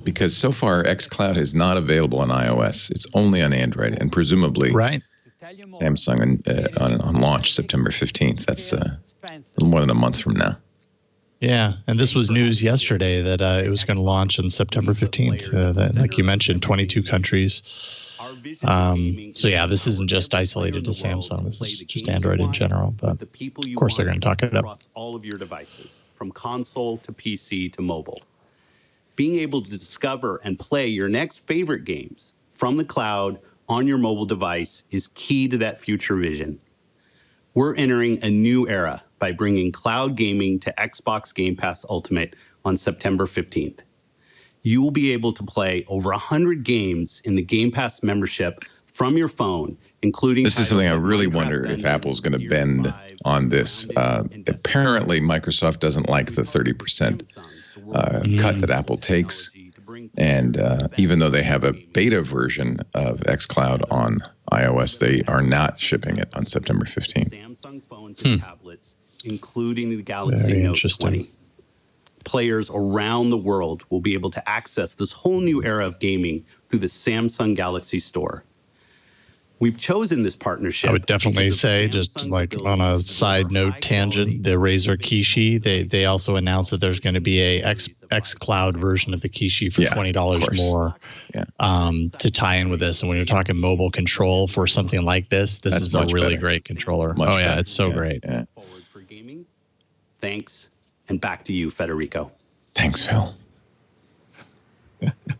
because so far xCloud is not available on iOS. It's only on Android and presumably Samsung on launch September 15th. That's a little more than a month from now. Yeah, and this was news yesterday that it was going to launch on September 15th. Like you mentioned, 22 countries. So yeah, this isn't just isolated to Samsung. This is just Android in general. But of course, they're going to talk it up across all of your devices, from console to PC to mobile. Being able to discover and play your next favorite games from the cloud on your mobile device is key to that future vision. We're entering a new era by bringing cloud gaming to Xbox Game Pass Ultimate on September 15th. You will be able to play over 100 games in the Game Pass membership from your phone, including... This is something I really wonder if Apple's going to bend on this. Apparently, Microsoft doesn't like the 30% cut that Apple takes. And even though they have a beta version of xCloud on iOS, they are not shipping it on September 15th. Samsung phones and tablets, including the Galaxy Note 20. Players around the world will be able to access this whole new era of gaming through the Samsung Galaxy Store. We've chosen this partnership. I would definitely say, just like on a side note tangent, the Razer Kishi, they also announced that there's going to be a X Cloud version of the Kishi for $20 more to tie in with this. And when you're talking mobile control for something like this, this is a really great controller. It's so great. Yeah. Forward for gaming. Thanks. And back to you, Federico. Thanks, Phil.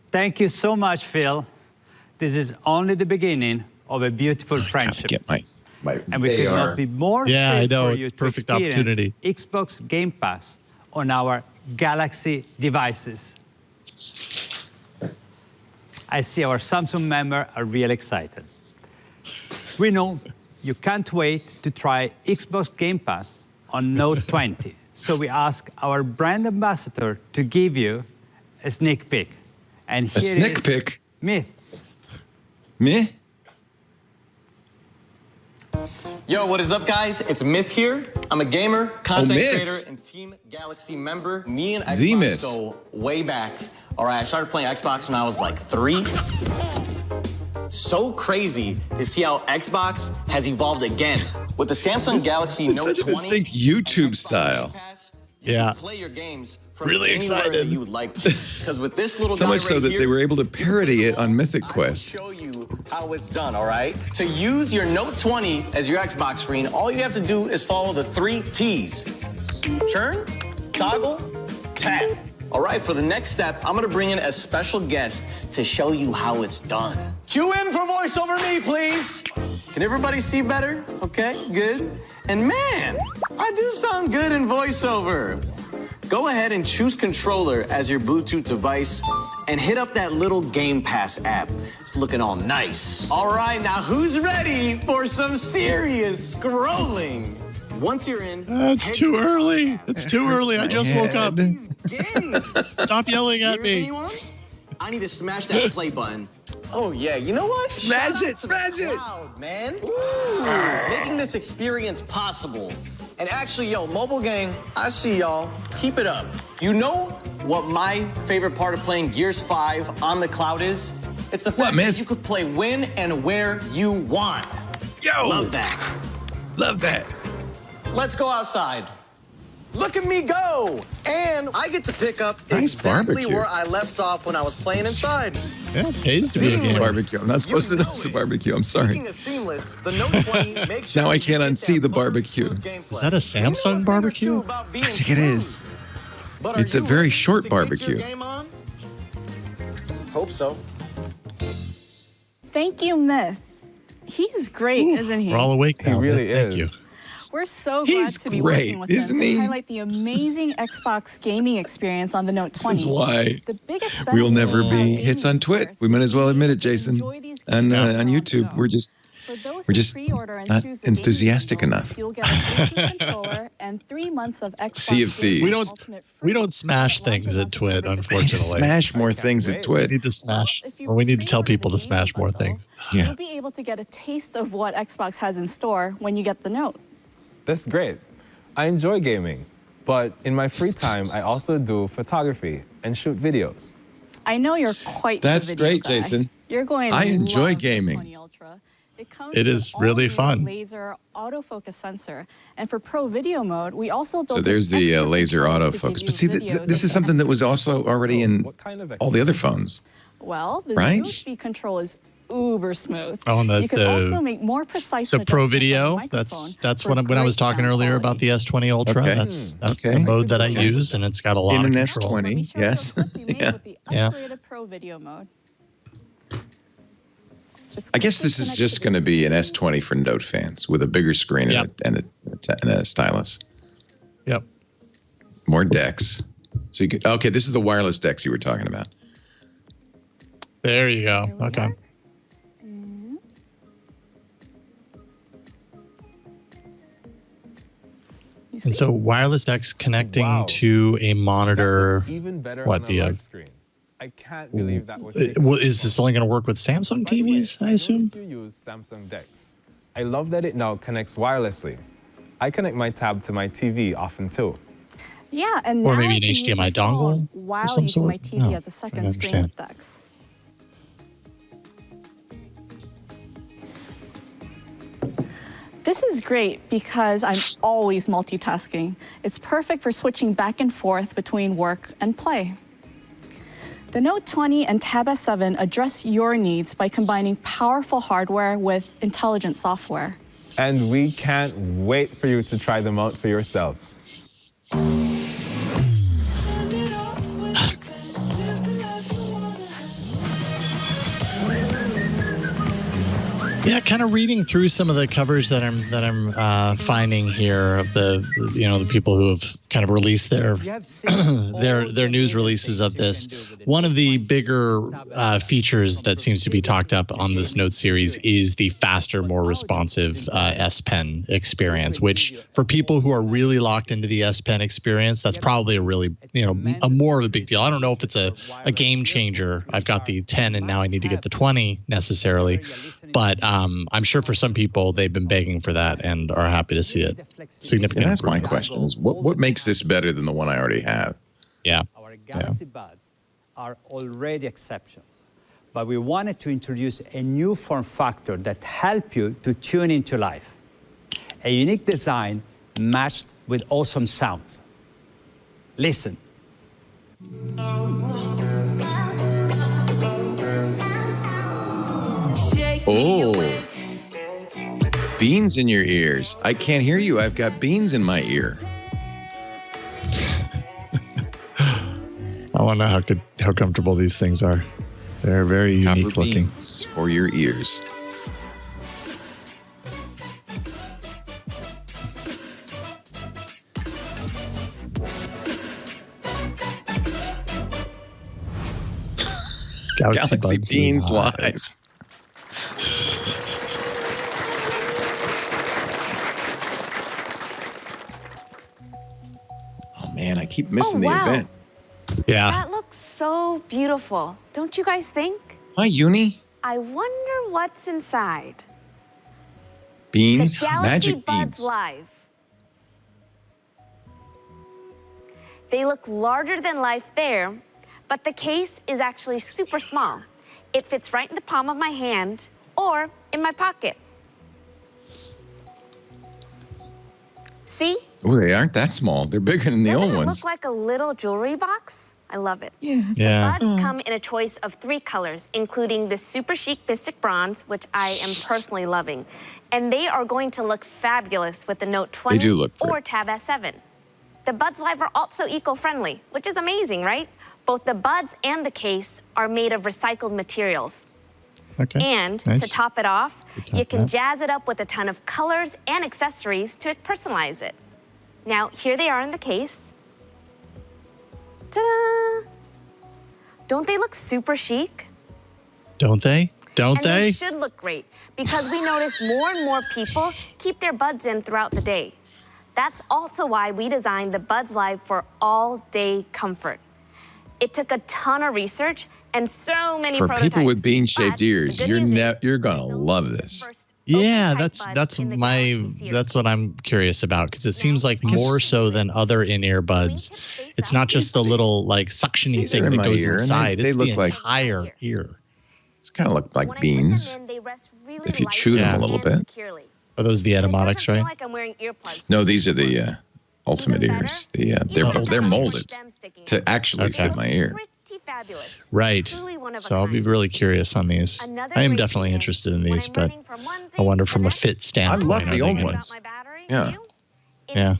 Thank you so much, Phil. This is only the beginning of a beautiful friendship. Get my and we could not be more thrilled for you to experience Xbox Game Pass on our Galaxy devices. I see our Samsung members are real excited. We know you can't wait to try Xbox Game Pass on Note20. So we ask our brand ambassador to give you a sneak peek. And here a sneak peek? Myth. Me? Yo, what is up, guys? It's Myth here. I'm a gamer, content creator, and Team Galaxy member. Me and Xbox go way back. All right, I started playing Xbox when I was like 3. So crazy to see how Xbox has evolved again with the Samsung Galaxy Note 20. Such a distinct YouTube style. Yeah. Play your games from really anywhere excited that you would like to. Because with this little so guy much so right that here, they were able to parody it on Mythic Quest. show you how it's done, all right? To use your Note 20 as your Xbox screen, all you have to do is follow the 3 T's. Churn, toggle, tap. All right, for the next step, I'm gonna bring in a special guest to show you how it's done. Cue in for voice over me, please. Can everybody see better? Okay, good. And man, I do sound good in voiceover. Go ahead and choose controller as your Bluetooth device and hit up that little Game Pass app. It's looking all nice. All right, now who's ready for some serious scrolling? Once you're in, it's too early. It's too early. I just woke up. Stop yelling at me. Anyone? I need to smash that play button. Oh yeah, you know what? Smash it, smash it. Crowd, man. Ooh, making this experience possible. And actually, yo, mobile gang, I see y'all. Keep it up. You know what my favorite part of playing Gears 5 on the cloud is? It's the fact that you could play when and where you want. Yo! Love that. Love that. Let's go outside. Look at me go! And I get to pick up exactly where I left off when I was playing inside. Yeah, it pays to be a gamer. Barbecue. I'm not supposed to know it's the barbecue. I'm sorry. Speaking of seamless, the Note 20 makes now I can't unsee the barbecue. Is that a Samsung barbecue? I think it is. It's a very short barbecue. Hope so. Thank you, Myth. He's great, isn't he? We're all awake now. He really is. Thank you. We're so glad to be working with him to highlight the amazing Xbox gaming experience on the Note 20. This is why the biggest we'll never be hits on Twit. We might as well admit it, Jason. And on YouTube, we're just not enthusiastic enough. You'll get a Bluetooth controller and 3 months of Xbox Sea of Thieves. We don't smash things at Twit, unfortunately. We need to smash more things at Twit. We need to smash, or we need to tell people to smash more things. Yeah. You'll be able to get a taste of what Xbox has in store when you get the Note. That's great. I enjoy gaming, but in my free time, I also do photography and shoot videos. I know you're quite That's the video great, guy. Jason. You're going to I enjoy love gaming. the Ultra. It is really fun. Laser autofocus sensor, and for pro video mode, we also built. So there's the laser autofocus. But see, this is something that was also already in all the other phones. Well, the right? USB control is uber smooth. Oh, and you can also make more precise. So pro video, that's when I was talking earlier about the S20 Ultra. Okay. That's the mode that I use, and it's got a lot of control. S20, yes. Yeah. Pro video mode. I guess this is just going to be an S20 for Note fans with a bigger screen and a stylus. Yep. More decks. So you could, okay, this is the wireless decks you were talking about. There you go. Okay. And so wireless decks connecting to a monitor. Even better what on the a large screen. I can't believe that was. Is this only going to work with Samsung TVs? I assume. You use Samsung decks. I love that it now connects wirelessly. I connect my tab to my TV often too. Yeah, and or now maybe I an can use HDMI my dongle phone while using my TV as a second screen with DeX. This is great because I'm always multitasking. It's perfect for switching back and forth between work and play. The Note20 and Tab S7 address your needs by combining powerful hardware with intelligent software. And we can't wait for you to try them out for yourselves. Yeah, kind of reading through some of the covers that I'm finding here of the people who have kind of released their their news releases of this. One of the bigger features that seems to be talked up on this Note series is the faster, more responsive S Pen experience, which for people who are really locked into the S Pen experience, that's probably a really a more of a big deal. I don't know if it's a game changer. I've got the 10 and now I need to get the 20 necessarily, but I'm sure for some people they've been begging for that and are happy to see it. Significant. That's my question: is what makes this better than the one I already have? Yeah. Our Galaxy Buds are already exceptional, but we wanted to introduce a new form factor that help you to tune into life. A unique design matched with awesome sounds. Listen. Oh, beans in your ears. I can't hear you. I've got beans in my ear. I wonder how comfortable these things are. They're very unique looking. Beans for your ears. Galaxy Beans Live. Oh man, I keep missing the event. Yeah. That looks so beautiful. Don't you guys think? Hi, Uni. I wonder what's inside. Beans, the Galaxy magic Buds beans. Live. They look larger than life there, but the case is actually super small. It fits right in the palm of my hand or in my pocket. See? Oh, they aren't that small. They're bigger than the old Doesn't it ones. look like a little jewelry box? I love it. Yeah. Yeah. The buds come in a choice of 3 colors, including the super chic Mystic Bronze, which I am personally loving. And they are going to look fabulous with the Note 20 They do look great. or Tab S7. The Buds Live are also eco-friendly, which is amazing, right? Both the buds and the case are made of recycled materials. Okay. And nice. to top it off, you can jazz it up with a ton of colors and accessories to personalize it. Now, here they are in the case. Ta-da! Don't they look super chic? Don't they? Don't and they? They should look great because we notice more and more people keep their buds in throughout the day. That's also why we designed the Buds Live for all-day comfort. It took a ton of research and so many prototypes. For people with bean-shaped ears, you're gonna love this. Yeah, that's what I'm curious about because it seems like more so than other in-ear buds. It's not just the little like suction-y thing that goes inside. It's the entire ear. It's kind of look like beans if you chew them a little bit. Are those the etymonics, right? No, these are the ultimate ears. They're molded to actually fit my ear. Right. So I'll be really curious on these. I am definitely interested in these, but I wonder from a fit standpoint. I love the old ones. Yeah. Yeah.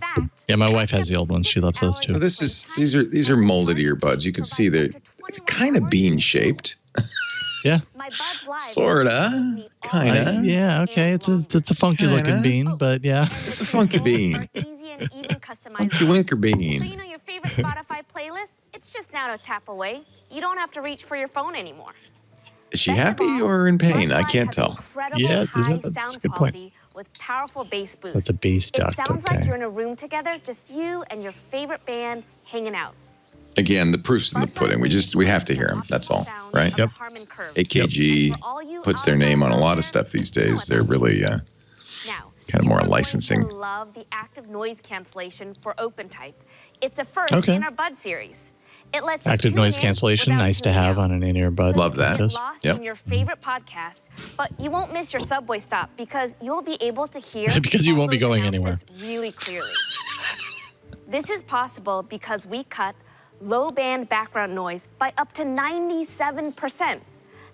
Yeah, my wife has the old ones. She loves those too. So these are molded earbuds. You can see they're kind of bean shaped. Yeah. Sorta. Kinda. Yeah, okay. It's a funky looking bean, but yeah. It's a funky bean. Funky winker bean. So you know your favorite Spotify playlist? It's just now to tap away. You don't have to reach for your phone anymore. Is she happy or in pain? I can't tell. Yeah, that's a good point. With powerful bass boost. That's a bass duct. It sounds like you're in a room together, just you and your favorite band hanging out. Again, the proof's in the pudding. We have to hear them. That's all, right? Yep. AKG puts their name on a lot of stuff these days. They're really kind of more licensing. I love the active noise cancellation for OpenType. It's a first in our Bud series. It lets you Active tune noise in cancellation, without nice to tuning have out. on an in-ear bud. So Love you can that. get lost in your favorite podcast, but you won't miss your subway stop because you'll be able to hear Because you all won't be those going anywhere. announcements really clearly. This is possible because we cut low-band background noise by up to 97%.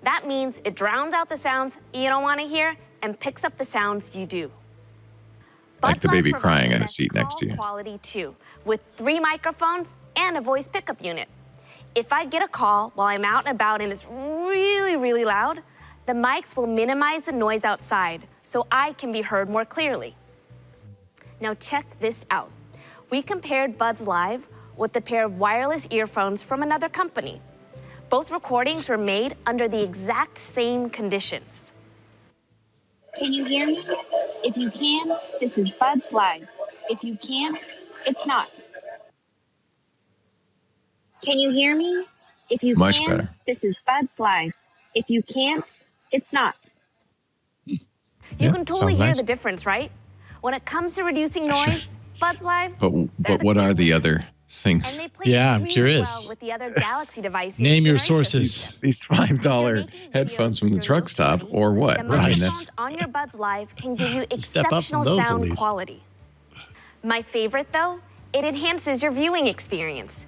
That means it drowns out the sounds you don't want to hear and picks up the sounds you do. Like the baby Buds Live crying in a provides seat next to you. quality too, with 3 microphones and a voice pickup unit. If I get a call while I'm out and about and it's really, really loud, the mics will minimize the noise outside so I can be heard more clearly. Now check this out. We compared Buds Live with a pair of wireless earphones from another company. Both recordings were made under the exact same conditions. Can you hear me? If you can, this is Buds Live. If you can't, it's not. Can you hear me? If you Much can, better. this is Buds Live. If you can't, it's not. You can totally sounds hear nice. the difference, right? When it comes to reducing noise, Buds Live, But what are the other things? Yeah, I'm really curious. well with the other Galaxy devices. Name in your our sources. These $5 headphones from the truck stop, or what? The I mean, microphones that's on your Buds Live can give you Step up from exceptional those, at sound least. quality. My favorite, though, it enhances your viewing experience.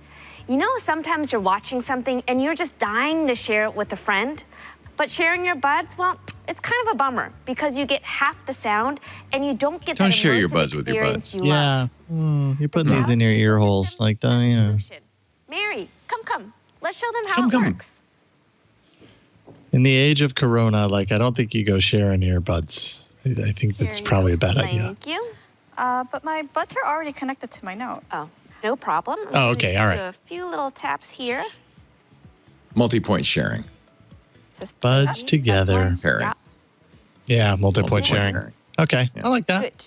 You know, sometimes you're watching something and you're just dying to share it with a friend, but sharing your buds, well, it's kind of a bummer because you get half the sound and you don't get Don't that share your immersive buds with your experience buds. you Yeah, love. you're putting these in your ear holes, like that, you know. Mary, come. Let's show them how it works. In the age of Corona, like I don't think you go sharing earbuds. I think that's probably a bad idea. Thank you. But my buds are already connected to my Note. Oh, no problem. I'm Oh, gonna okay, just all do right. a few little taps here. multi-point sharing. Buds together. Pairing. Yeah, multi-point sharing. sharing. Okay, I like that. Good.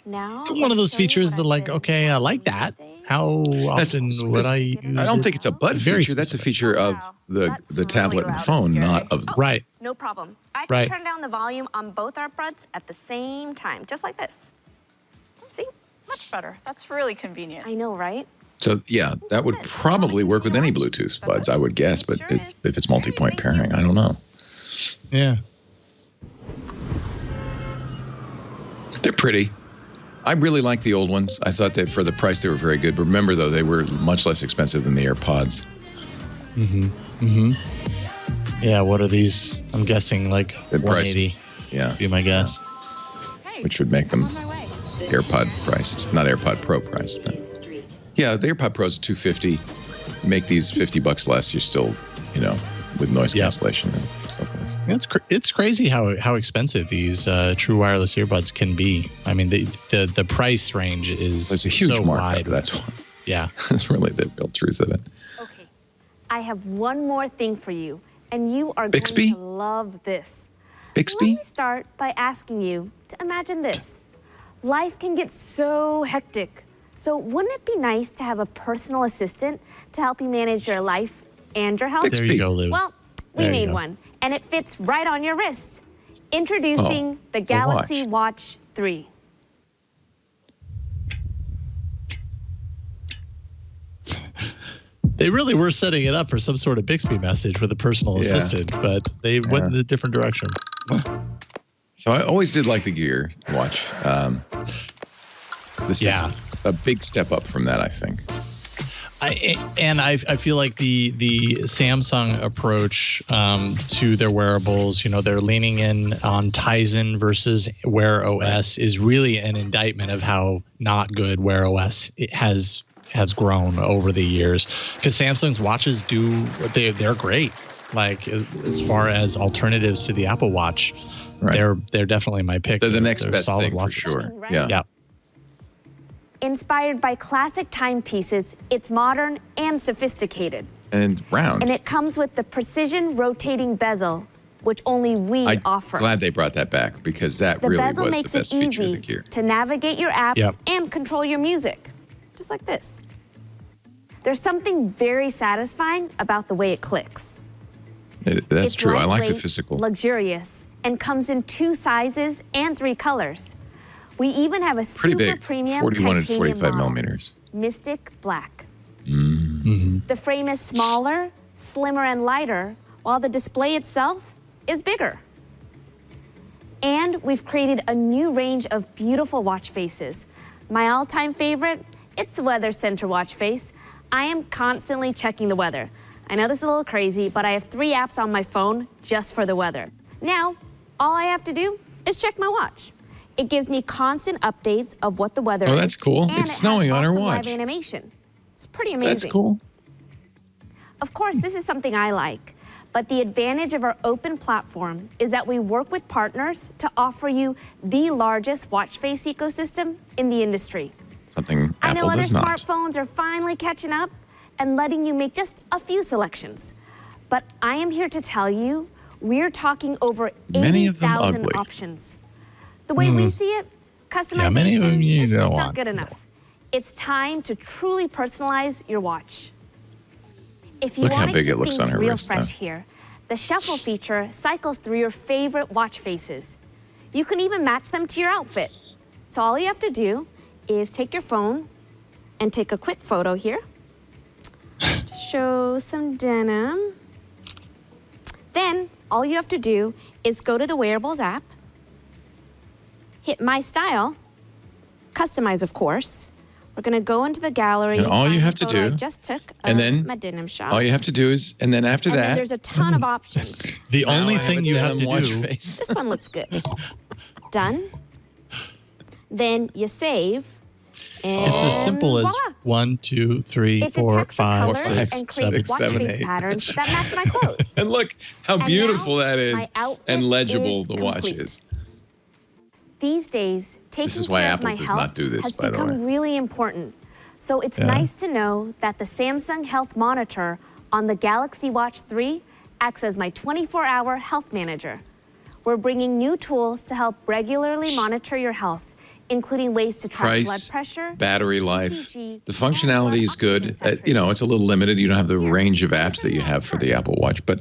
Now, One of those features that, like, okay, I like that. How often would I use I don't it? think it's a bud Very feature. That's a specific. feature of the tablet and phone, not of Right. No problem. I can Right. turn down the volume on both our buds at the same time, just like this. See? Much better. That's really convenient. I know, right? So yeah, that would probably work with any Bluetooth buds, I would guess. But if it's multi-point pairing, I don't know. Yeah. They're pretty. I really like the old ones. I thought that for the price they were very good. But remember, though, they were much less expensive than the AirPods. Yeah, what are these? I'm guessing like Good price. 180. Yeah. Be my guess. Which would make them AirPod priced, not AirPod Pro priced. But yeah, the AirPod Pro is $250. You make these $50 less, you're still, with noise cancellation and so forth. It's crazy how expensive these true wireless earbuds can be. I mean, the price range is There's a huge so markup. wide. That's why. Yeah. That's really the real truth of it. Okay. I have one more thing for you, and you are Bixby? going to love this. Bixby? Let me start by asking you to imagine this. Life can get so hectic. So wouldn't it be nice to have a personal assistant to help you manage your life and your health? There you go, Lou. Well, we There you made go. one, and it fits right on your wrist. Introducing the it's a watch. Galaxy Watch 3. They really were setting it up for some sort of Bixby message with a personal assistant, but they went in a different direction. So I always did like the Gear watch. This is a big step up from that, I think. I feel like the Samsung approach to their wearables, they're leaning in on Tizen versus Wear OS is really an indictment of how not good Wear OS has grown over the years. Because Samsung's watches they're great. Like as far as alternatives to the Apple Watch, they're definitely my pick. They're the next They're best solid thing watches. for sure. Yeah. Inspired by classic timepieces, it's modern and sophisticated. And round. And it comes with the precision rotating bezel, which only we offer. I'm glad they brought that back because that The really bezel was makes the best it feature of easy the Gear. to navigate your apps and control your music, just like this. There's something very satisfying about the way it clicks. That's It's true. I like the lightweight, physical. luxurious, and comes in 2 sizes and 3 colors. We even have a Pretty super big, premium 41 and titanium 45 model, millimeters. Mystic Black. The frame is smaller, slimmer, and lighter, while the display itself is bigger. And we've created a new range of beautiful watch faces. My all-time favorite, it's the Weather Center watch face. I am constantly checking the weather. I know this is a little crazy, but I have 3 apps on my phone just for the weather. Now, all I have to do is check my watch. It gives me constant updates of what the weather is. Oh, that's cool. And It's snowing on her watch. Live animation. It's pretty amazing. That's cool. Of course, this is something I like, but the advantage of our open platform is that we work with partners to offer you the largest watch face ecosystem in the industry. Something I know Apple other does not. smartphones are finally catching up and letting you make just a few selections. But I am here to tell you, we're talking over Many of them 80,000 ugly. options. The way we see it, customization many of them you is don't just not want. good enough. It's time to truly personalize your watch. If you Look how want to big keep it looks things on her real wrist, fresh though. here, the shuffle feature cycles through your favorite watch faces. You can even match them to your outfit. So all you have to do is take your phone and take a quick photo here. Just show some denim. Then all you have to do is go to the Wearables app, hit My Style, customize, of course. We're gonna go into the gallery. And all you find have the to photo I do- just took and of then my denim shot. All you have to do is, and then after And then that, there's a ton of options. The only I have thing a you have denim to watch do. face. This one looks good. Done. Then you save. And It's as simple as voila. 1, 2, 3, It 4, detects the 5, colors 6, and creates 7, watch 7, face 8. patterns that match my clothes. And look how And beautiful now that is my outfit and legible is the watch complete. is. These days, taking is why care Apple of my does health not do this, has by the become way. really important. So it's Yeah. nice to know that the Samsung Health Monitor on the Galaxy Watch 3 acts as my 24-hour health manager. We're bringing new tools to help regularly monitor your health, including ways to track blood Price, pressure, battery life, ECG, the functionality is good. You know, it's a little limited. You don't have the range of apps that you have for the Apple Watch, but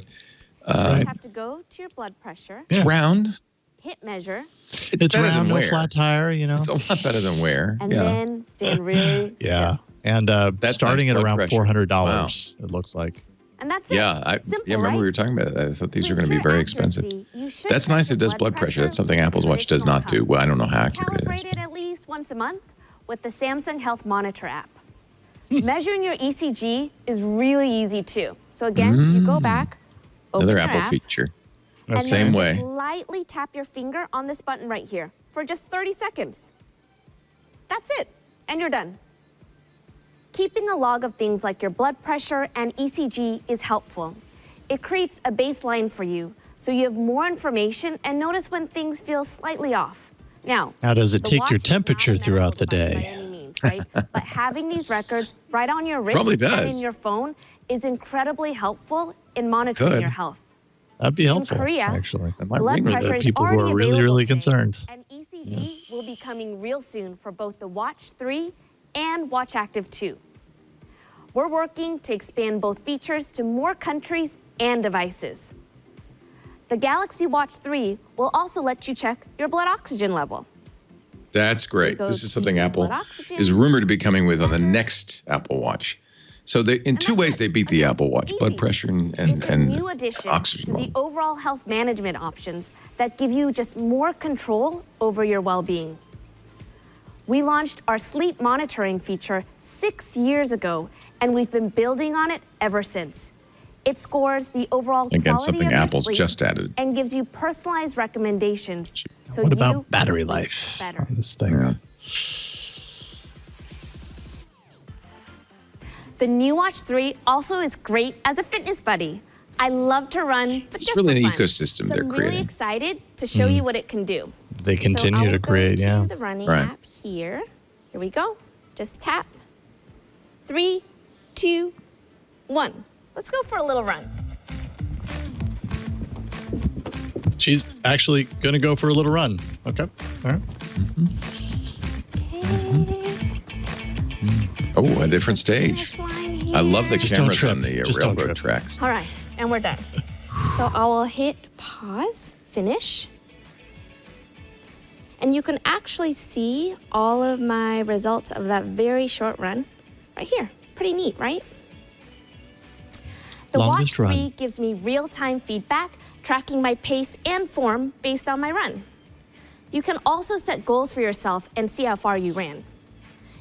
You just have to go to your blood pressure, it's round. hit measure, It's better round, than no Wear. flat tire, you know. It's a lot better than Wear. and Yeah. then stand really Yeah. still. And That's starting nice at blood around pressure. $400, it looks like. And that's it. Yeah, Simple, remember right? we were talking about that. I thought these To were going to be ensure very expensive. accuracy, you should That's check nice. your It does blood pressure. That's something Apple's watch does not do. Well, I don't know how accurate it is. Calibrate it at least once a month with the Samsung Health Monitor app. Measuring your ECG is really easy too. So again, you go back, open Another your Apple app, feature. and Same then way. just lightly tap your finger on this button right here for just 30 seconds. That's it, and you're done. Keeping a log of things like your blood pressure and ECG is helpful. It creates a baseline for you, so you have more information and notice when things feel slightly off. Now, How does it the take watch your is not a temperature medical throughout the device by day? any means, right? But having these records right on your wrist Probably and does. in your phone is incredibly helpful in monitoring Could. your health. That'd be helpful, Korea, actually. That might blood ring with pressure it. is People who already are really, available really today, concerned. and ECG will be coming real soon for both the Watch 3 and Watch Active 2. We're working to expand both features to more countries and devices. The Galaxy Watch 3 will also let you check your blood oxygen level. That's So we great. go This is to something Apple blood oxygen, is rumored to be coming with on the next Apple Watch. So in two ways, they beat the Apple Watch: blood pressure and It's a new addition oxygen to the level. overall health management options that give you just more control over your well-being. We launched our sleep monitoring feature 6 years ago, and we've been building on it ever since. It scores the overall Again, quality something of your Apple's sleep just added. and gives you personalized recommendations. So What you about battery sleep life better. on this thing? Yeah. The new Watch 3 also is great as a fitness buddy. I love to run, but It's just really for an fun. ecosystem So they're I'm really creating. excited to show you what it can do. They continue so to create, I will yeah. go to the running Right. app here. Here we go. Just tap. 3, 2, 1. Let's go for a little run. She's actually going to go for a little run. Okay. All right. Oh, a different stage. I love the Just don't cameras trip. on the Just don't railroad trip. tracks. All right, and we're done. So I will hit pause, finish. And you can actually see all of my results of that very short run right here. Pretty neat, right? The Watch3 gives me real-time feedback, tracking my pace and form based on my run. You can also set goals for yourself and see how far you ran.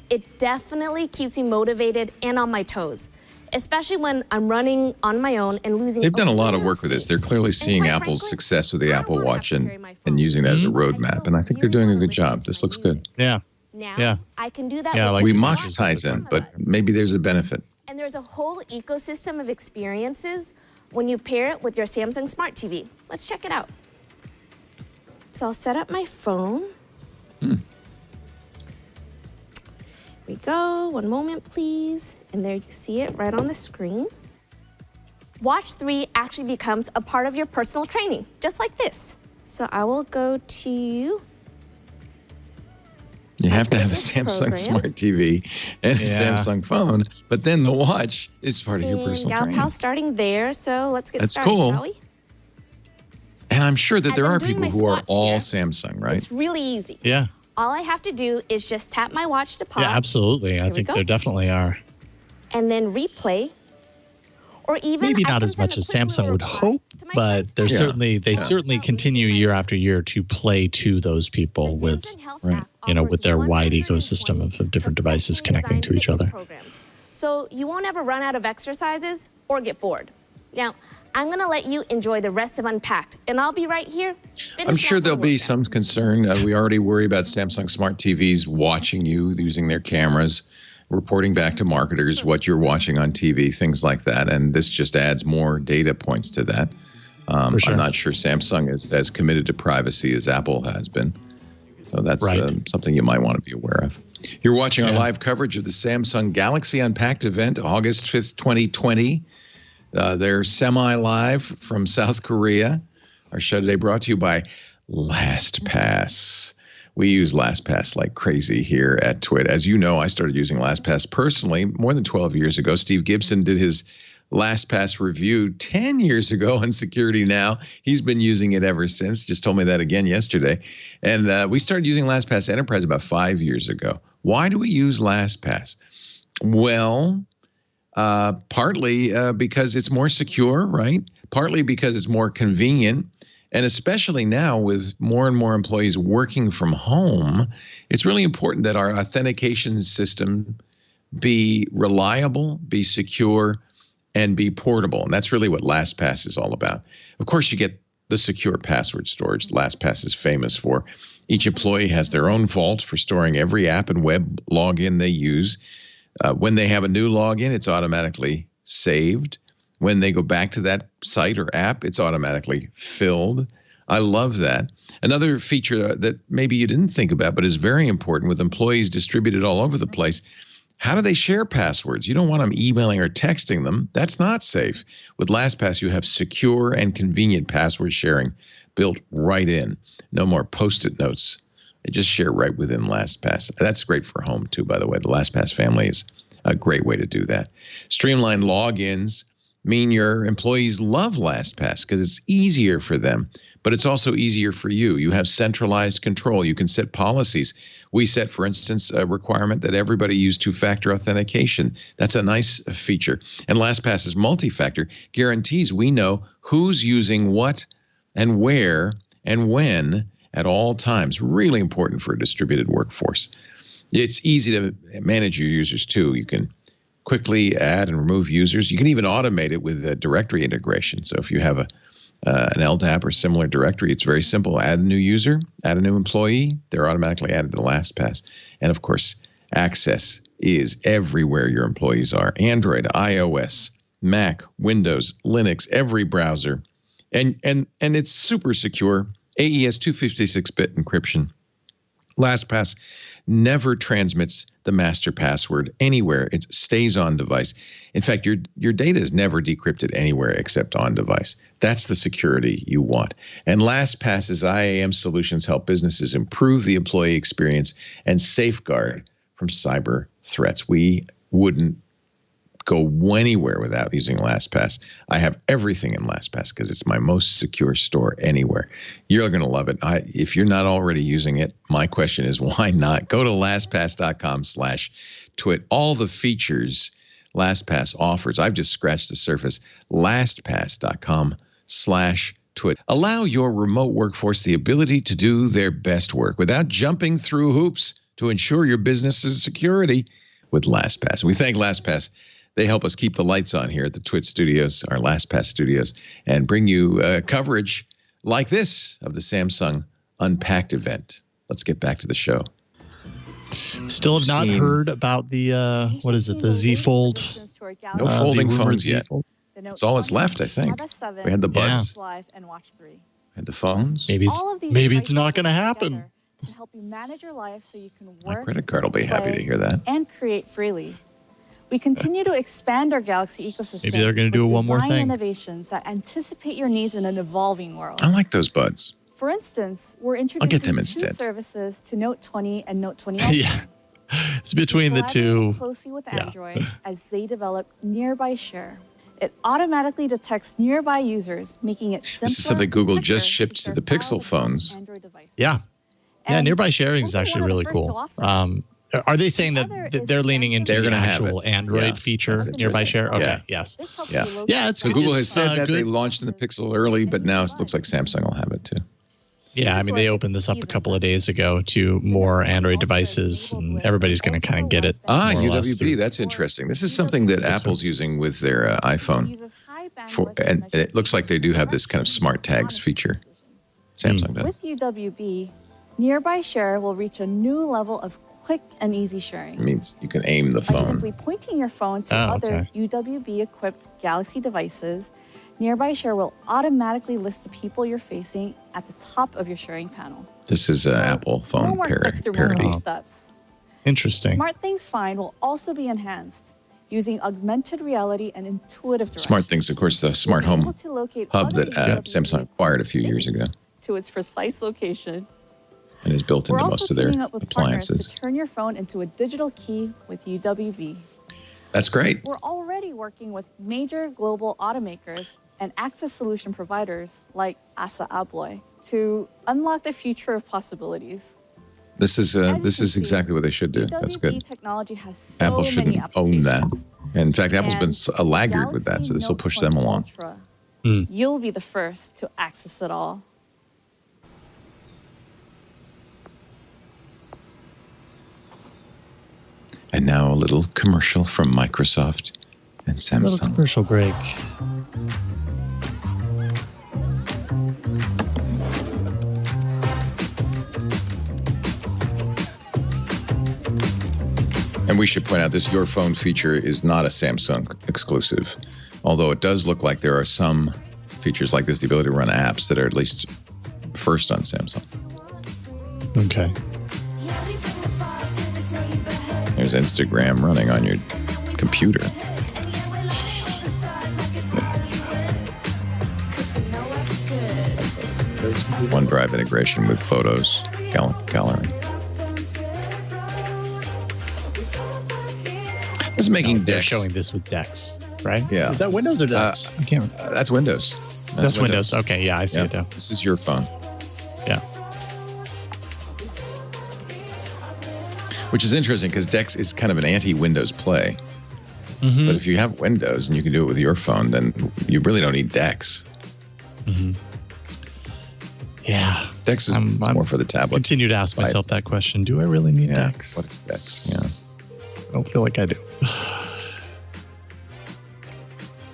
It definitely keeps me motivated and on my toes, especially when I'm running on my own and losing. They've done a lot of work with this. They're clearly seeing Apple's success with the Apple Watch and using that as a roadmap. And I think they're doing a good job. This looks good. Yeah. Now, I can do that. Yeah, we mock Tizen, but maybe there's a benefit. And there's a whole ecosystem of experiences when you pair it with your Samsung Smart TV. Let's check it out. So I'll set up my phone. Here we go. One moment, please. And there you see it right on the screen. Watch3 actually becomes a part of your personal training, just like this. So I will go to... You have to have a Samsung Smart TV and a Samsung phone, but then the watch is part of your personal training. Galpal starting there, so let's get started, cool. shall we? And I'm sure that there are people who are all Samsung, right? It's really easy. Yeah. All I have to do is just tap my watch to pause. Yeah, absolutely. I think there definitely are. And then replay. Or even maybe not as much as Samsung would hope, but they certainly continue year after year to play to those people with with their wide ecosystem of different devices connecting to each other. So you won't ever run out of exercises or get bored. Now, I'm going to let you enjoy the rest of Unpacked, and I'll be right here. I'm sure there'll be some concern. We already worry about Samsung Smart TVs watching you, using their cameras, reporting back to marketers what you're watching on TV, things like that. And this just adds more data points to that. I'm not sure Samsung is as committed to privacy as Apple has been. So that's something you might want to be aware of. You're watching our live coverage of the Samsung Galaxy Unpacked event, August 5th, 2020. They're semi-live from South Korea. Our show today brought to you by LastPass. We use LastPass like crazy here at TWiT. As you know, I started using LastPass personally more than 12 years ago. Steve Gibson did his LastPass review 10 years ago on Security Now. He's been using it ever since. Just told me that again yesterday. And we started using LastPass Enterprise about 5 years ago. Why do we use LastPass? Well, partly because it's more secure, right? Partly because it's more convenient. And especially now with more and more employees working from home, it's really important that our authentication system be reliable, be secure, and be portable. And that's really what LastPass is all about. Of course, you get the secure password storage LastPass is famous for. Each employee has their own vault for storing every app and web login they use. When they have a new login, it's automatically saved. When they go back to that site or app, it's automatically filled. I love that. Another feature that maybe you didn't think about, but is very important with employees distributed all over the place, how do they share passwords? You don't want them emailing or texting them. That's not safe. With LastPass, you have secure and convenient password sharing built right in. No more Post-it notes. They just share right within LastPass. That's great for home, too, by the way. The LastPass family is a great way to do that. Streamlined logins mean your employees love LastPass because it's easier for them, but it's also easier for you. You have centralized control. You can set policies. We set, for instance, a requirement that everybody use two-factor authentication. That's a nice feature. And LastPass's multi-factor guarantees we know who's using what and where and when at all times. Really important for a distributed workforce. It's easy to manage your users, too. You can quickly add and remove users. You can even automate it with a directory integration. So if you have an LDAP or similar directory, it's very simple. Add a new user, add a new employee. They're automatically added to LastPass. And of course, access is everywhere your employees are. Android, iOS, Mac, Windows, Linux, every browser. And it's super secure. AES 256-bit encryption. LastPass never transmits the master password anywhere. It stays on device. In fact, your data is never decrypted anywhere except on device. That's the security you want. And LastPass's IAM solutions help businesses improve the employee experience and safeguard from cyber threats. We wouldn't go anywhere without using LastPass. I have everything in LastPass because it's my most secure store anywhere. You're going to love it. If you're not already using it, my question is, why not? Go to LastPass.com/twit. All the features LastPass offers. I've just scratched the surface. LastPass.com/twit. Allow your remote workforce the ability to do their best work without jumping through hoops to ensure your business's security with LastPass. We thank LastPass. They help us keep the lights on here at the TWiT studios, our LastPass studios, and bring you coverage like this of the Samsung Unpacked event. Let's get back to the show. Still have not heard about the, what is it, the Z Fold? No folding phones yet. That's all that's left, I think. We had the Buds. And Watch3. Had the phones. Maybe it's not going to happen. To help you manage your life so you can work, my credit card will be happy to hear that. And create freely. We continue to expand our Galaxy ecosystem. Maybe they're going to do one more thing. Innovations that anticipate your needs in an evolving world. I like those Buds. For instance, we're introducing two services to Note20 and Note20 Ultra. Yeah, it's between the two. Closely with Android as they develop Nearby Share. It automatically detects nearby users, making it simpler. This is something Google just ships to the Pixel phones. Yeah. Yeah, nearby sharing is actually really cool. Are they saying that they're leaning into the actual Android feature, nearby share? Okay, yes. Yeah, it's so Google has said that they launched in the Pixel early, but now it looks like Samsung will have it too. Yeah, I mean, they opened this up a couple of days ago to more Android devices, and everybody's going to kind of get it. UWB, that's interesting. This is something that Apple's using with their iPhone. And it looks like they do have this kind of smart tags feature. Samsung does. With UWB, Nearby Share will reach a new level of quick and easy sharing. It means you can aim the phone. By simply pointing your phone to other UWB-equipped Galaxy devices, Nearby Share will automatically list the people you're facing at the top of your sharing panel. This is Apple phone no more clicks through multiple steps. Interesting. SmartThings Find will also be enhanced using augmented reality and intuitive directions. SmartThings, of course, the smart home hub that Samsung acquired a few years ago. To its precise location. And is built into most of their appliances. To turn your phone into a digital key with UWB. That's great. We're already working with major global automakers and access solution providers like Assa Abloy to unlock the future of possibilities. This is exactly what they should do. That's good. Technology has so Apple shouldn't own that. And in fact, Apple's been a laggard with that, so this will push them along. You'll be the first to access it all. And now a little commercial from Microsoft and Samsung. A little commercial break. And we should point out this Your Phone feature is not a Samsung exclusive, although it does look like there are some features like this, the ability to run apps that are at least first on Samsung. Okay. There's Instagram running on your computer. There's OneDrive integration with Photos Gallery. This is making Dex. Showing this with Dex, right? Yeah. Is that Windows or Dex? I can't remember. That's Windows. That's Windows. Okay, yeah, I see it now. This is Your Phone. Yeah. Which is interesting because Dex is kind of an anti-Windows play. Mm-hmm. But if you have Windows and you can do it with your phone, then you really don't need Dex. Mm-hmm. Yeah. Dex is more for the tablet. Continue to ask myself that question. Do I really need Dex? What is Dex? Yeah. I don't feel like I do.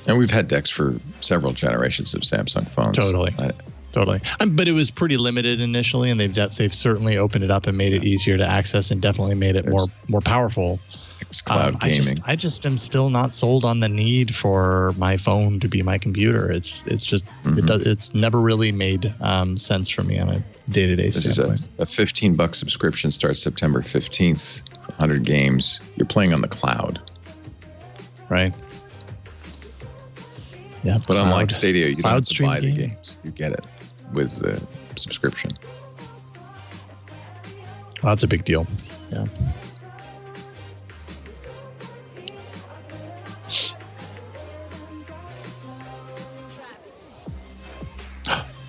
And we've had Dex for several generations of Samsung phones. Totally. But it was pretty limited initially, and they've certainly opened it up and made it easier to access, and definitely made it more powerful. It's cloud gaming. I just am still not sold on the need for my phone to be my computer. It's just it's never really made sense for me on a day-to-day standpoint. This is a $15 subscription, starts September 15th. 100 games. You're playing on the cloud, right? Yeah, but unlike Stadia, you don't have to buy the games. You get it with the subscription. Well, that's a big deal. Yeah.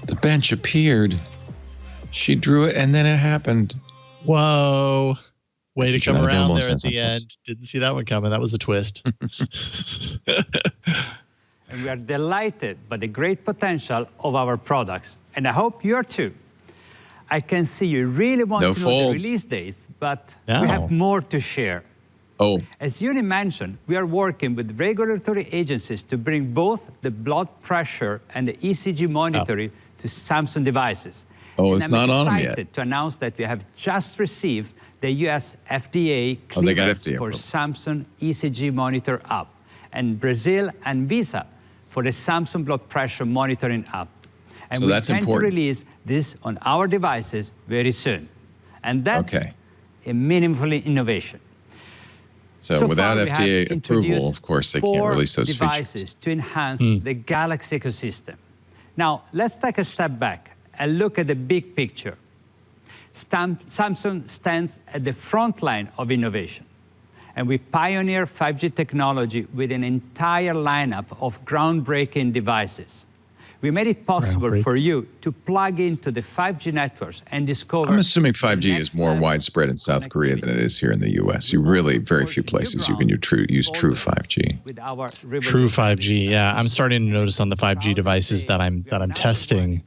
The bench appeared. She drew it, and then it happened. Whoa. Way to come around there at the end. Didn't see that one coming. That was a twist. And we are delighted by the great potential of our products. And I hope you are too. I can see you really want to know the release dates, but we have more to share. As Yuni mentioned, we are working with regulatory agencies to bring both the blood pressure and the ECG monitoring to Samsung devices. It's not on them yet. I'm excited to announce that we have just received the US FDA clearance for Samsung ECG Monitor app, and Brazil and Visa for the Samsung blood pressure monitoring app. And we intend to release this on our devices very soon. And that's a meaningful innovation. So without FDA approval, of course, they can't release those devices to enhance the Galaxy ecosystem. Now, let's take a step back and look at the big picture. Samsung stands at the front line of innovation, and we pioneer 5G technology with an entire lineup of groundbreaking devices. We made it possible for you to plug into the 5G networks and discover... I'm assuming 5G is more widespread in South Korea than it is here in the U.S. You really, very few places you can use true 5G. True 5G, yeah. I'm starting to notice on the 5G devices that I'm testing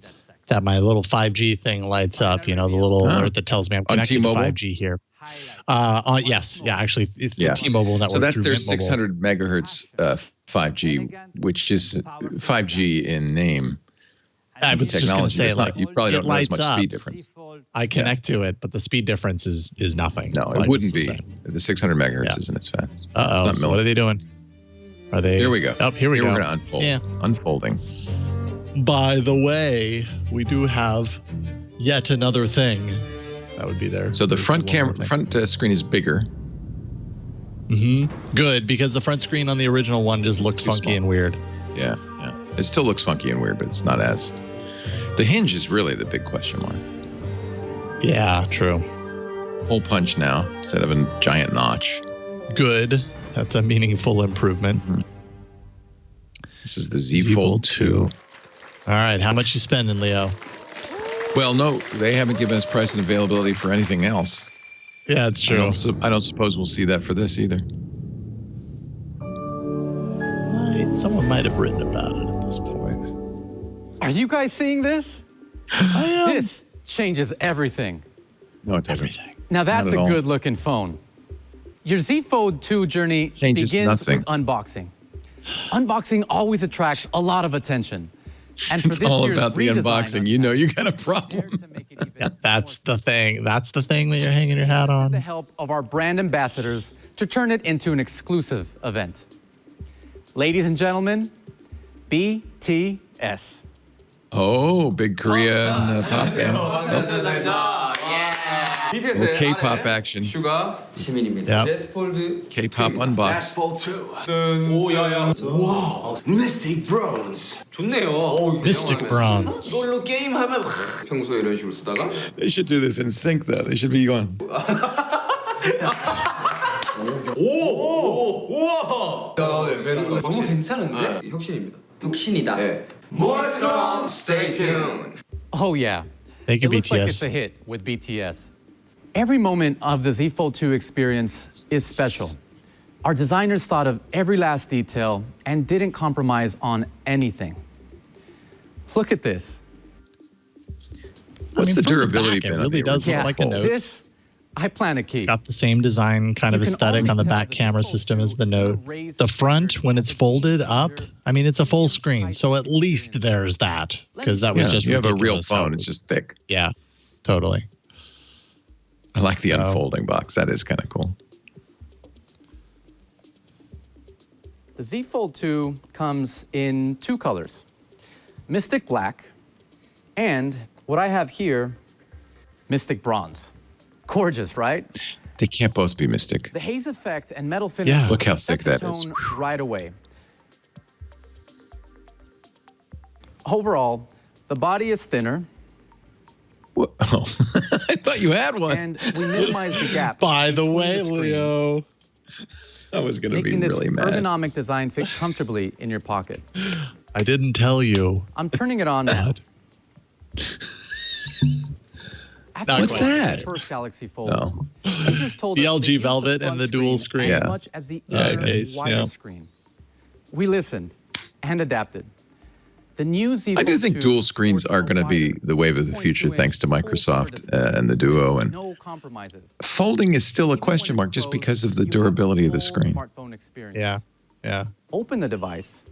that my little 5G thing lights up, you know, the little alert that tells me I'm connected to 5G here. Yes, actually, it's T-Mobile network. So that's their 600 megahertz 5G, which is 5G in name. I was just going to say, you probably don't know as much speed difference. I connect to it, but the speed difference is nothing. No, it wouldn't be. The 600 megahertz isn't as fast. So what are they doing? Are they? Here we go. Oh, here we go. We're going to unfold. Yeah. Unfolding. By the way, we do have yet another thing. That would be there. So the front screen is bigger. Good, because the front screen on the original one just looked funky and weird. Yeah. It still looks funky and weird, but it's not as. The hinge is really the big question mark. Yeah, true. Hole punch now instead of a giant notch. Good. That's a meaningful improvement. This is the Z Fold 2. All right, how much you spending, Leo? Well, no, they haven't given us price and availability for anything else. Yeah, it's true. I don't suppose we'll see that for this either. Someone might have written about it at this point. Are you guys seeing this? This changes everything. No, it doesn't. Now that's a good-looking phone. Your Z Fold 2 journey begins with unboxing. Unboxing always attracts a lot of attention. And it's all about the unboxing. You know you got a problem. Yeah, that's the thing. That's the thing that you're hanging your hat on. The help of our brand ambassadors to turn it into an exclusive event. Ladies and gentlemen, BTS. Oh, big Korean pop fan. More K-pop action. K-pop unbox. Wow, Mystic Bronze. 좋네요. Mystic Bronze. 이걸로 게임하면 평소에 이런 식으로 쓰다가. They should do this in sync though. They should be going. 우와. 너무 괜찮은데? 혁신입니다. 혁신이다. More to come. Stay tuned. Oh yeah. Thank you, it looks BTS. like it's a hit with BTS. Every moment of the Z Fold 2 experience is special. Our designers thought of every last detail and didn't compromise on anything. Look at this. What's the durability been? It really does look like a Note. This, I plan to keep. It's got the same design kind of aesthetic on the back camera system as the Note. The front, when it's folded up, I mean, it's a full screen. So at least there's that, because that was just you have a real ridiculous. phone. It's just thick. Yeah, totally. I like the unfolding box. That is kind of cool. The Z Fold 2 comes in two colors, Mystic Black and what I have here, Mystic Bronze. Gorgeous, right? They can't both be Mystic. The haze effect and metal finish. Yeah, look how thick that is. Right away. Overall, the body is thinner. Oh, I thought you had one. And we minimize the gap. By the way, Leo. I was going to be making really this mad. ergonomic design fit comfortably in your pocket. I didn't tell you. I'm turning it on now. What's that? First Galaxy Fold. No. The LG Velvet and the dual screen. As much as the wider screen. We listened and adapted. The new Z I do think dual screens are going to be the wave of the future, thanks to Microsoft and the Duo. And folding is still a question mark just because of the durability of the screen. Yeah. Open the device,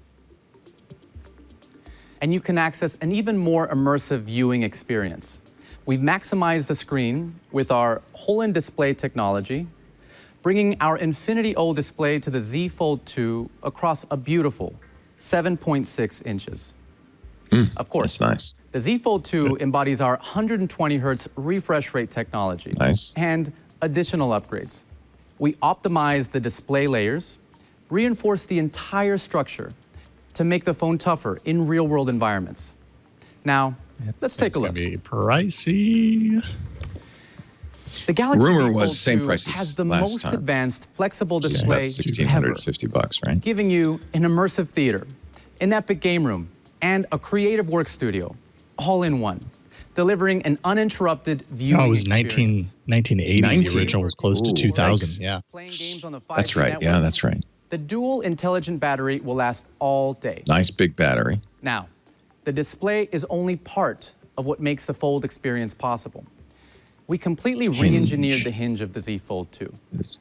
and you can access an even more immersive viewing experience. We've maximized the screen with our whole-in display technology, bringing our Infinity O display to the Z Fold 2 across a beautiful 7.6 inches. Of course, that's nice. The Z Fold 2 embodies our 120 hertz refresh rate technology and additional upgrades. We optimize the display layers, reinforce the entire structure to make the phone tougher in real-world environments. Now, let's take a look. It's going to be pricey. The Galaxy Rumor Z was Fold same 2 price has the last most time. advanced flexible Just display about ever, $1,650, right? giving you an immersive theater, an epic game room, and a creative work studio, all in one, delivering an uninterrupted viewing it was experience. 1980. The original was close to 2000. Yeah. That's right. Yeah, that's right. The dual intelligent battery will last all day. Nice big battery. Now, the display is only part of what makes the Fold experience possible. We completely re-engineered the hinge of the Z Fold 2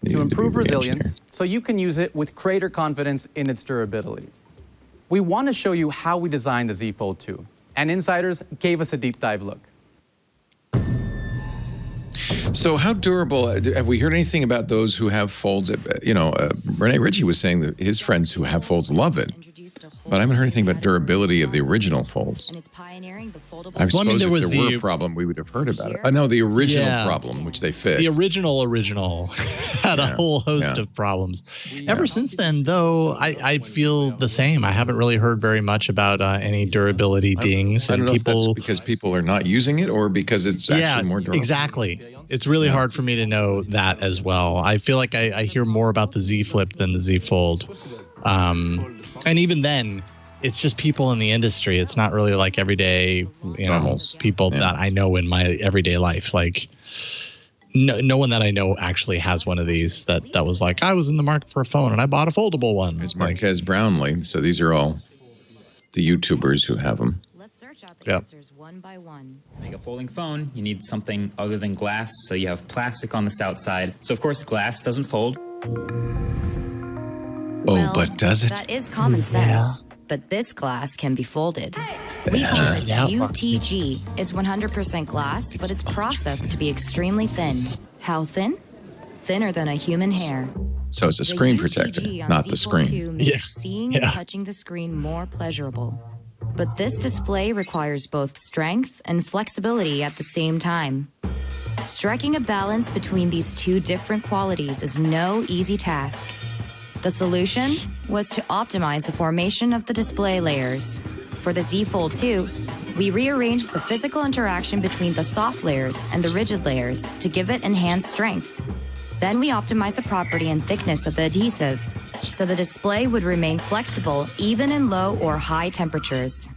to improve resilience so you can use it with greater confidence in its durability. We want to show you how we designed the Z Fold 2, and insiders gave us a deep dive look. So how durable, have we heard anything about those who have folds? You know, Rene Ritchie was saying that his friends who have folds love it, but I haven't heard anything about durability of the original folds. I suppose if there were a problem, we would have heard about it. I know the original problem, which they fixed. The original had a whole host of problems. Ever since then, though, I feel the same. I haven't really heard very much about any durability dings. I don't know if that's because people are not using it or because it's actually more durable. Exactly. It's really hard for me to know that as well. I feel like I hear more about the Z Flip than the Z Fold. And even then, it's just people in the industry. It's not really like everyday, people that I know in my everyday life. Like, no one that I know actually has one of these that was like, I was in the market for a phone and I bought a foldable one. There's Marquez Brownlee. So these are all the YouTubers who have them. Answers one by one. To make a folding phone, you need something other than glass, so you have plastic on this outside. So of course, glass doesn't fold. But does it? That is common sense. But this glass can be folded. We call it UTG. It's 100% glass, but it's processed to be extremely thin. How thin? Thinner than a human hair. So it's a screen protector, not the screen. Makes seeing and touching the screen more pleasurable. But this display requires both strength and flexibility at the same time. Striking a balance between these two different qualities is no easy task. The solution was to optimize the formation of the display layers. For the Z Fold 2, we rearranged the physical interaction between the soft layers and the rigid layers to give it enhanced strength. Then we optimized the property and thickness of the adhesive, so the display would remain flexible even in low or high temperatures.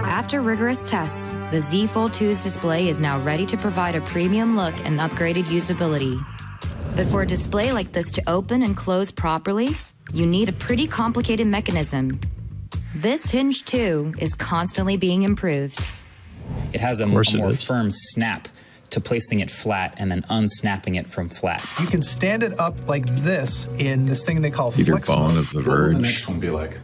After rigorous tests, the Z Fold 2's display is now ready to provide a premium look and upgraded usability. But for a display like this to open and close properly, you need a pretty complicated mechanism. This hinge, too, is constantly being improved. It has a more firm snap to placing it flat and then unsnapping it from flat. You can stand it up like this in this thing they call Peter flex Bone mode. of The Verge. What will the next one be like?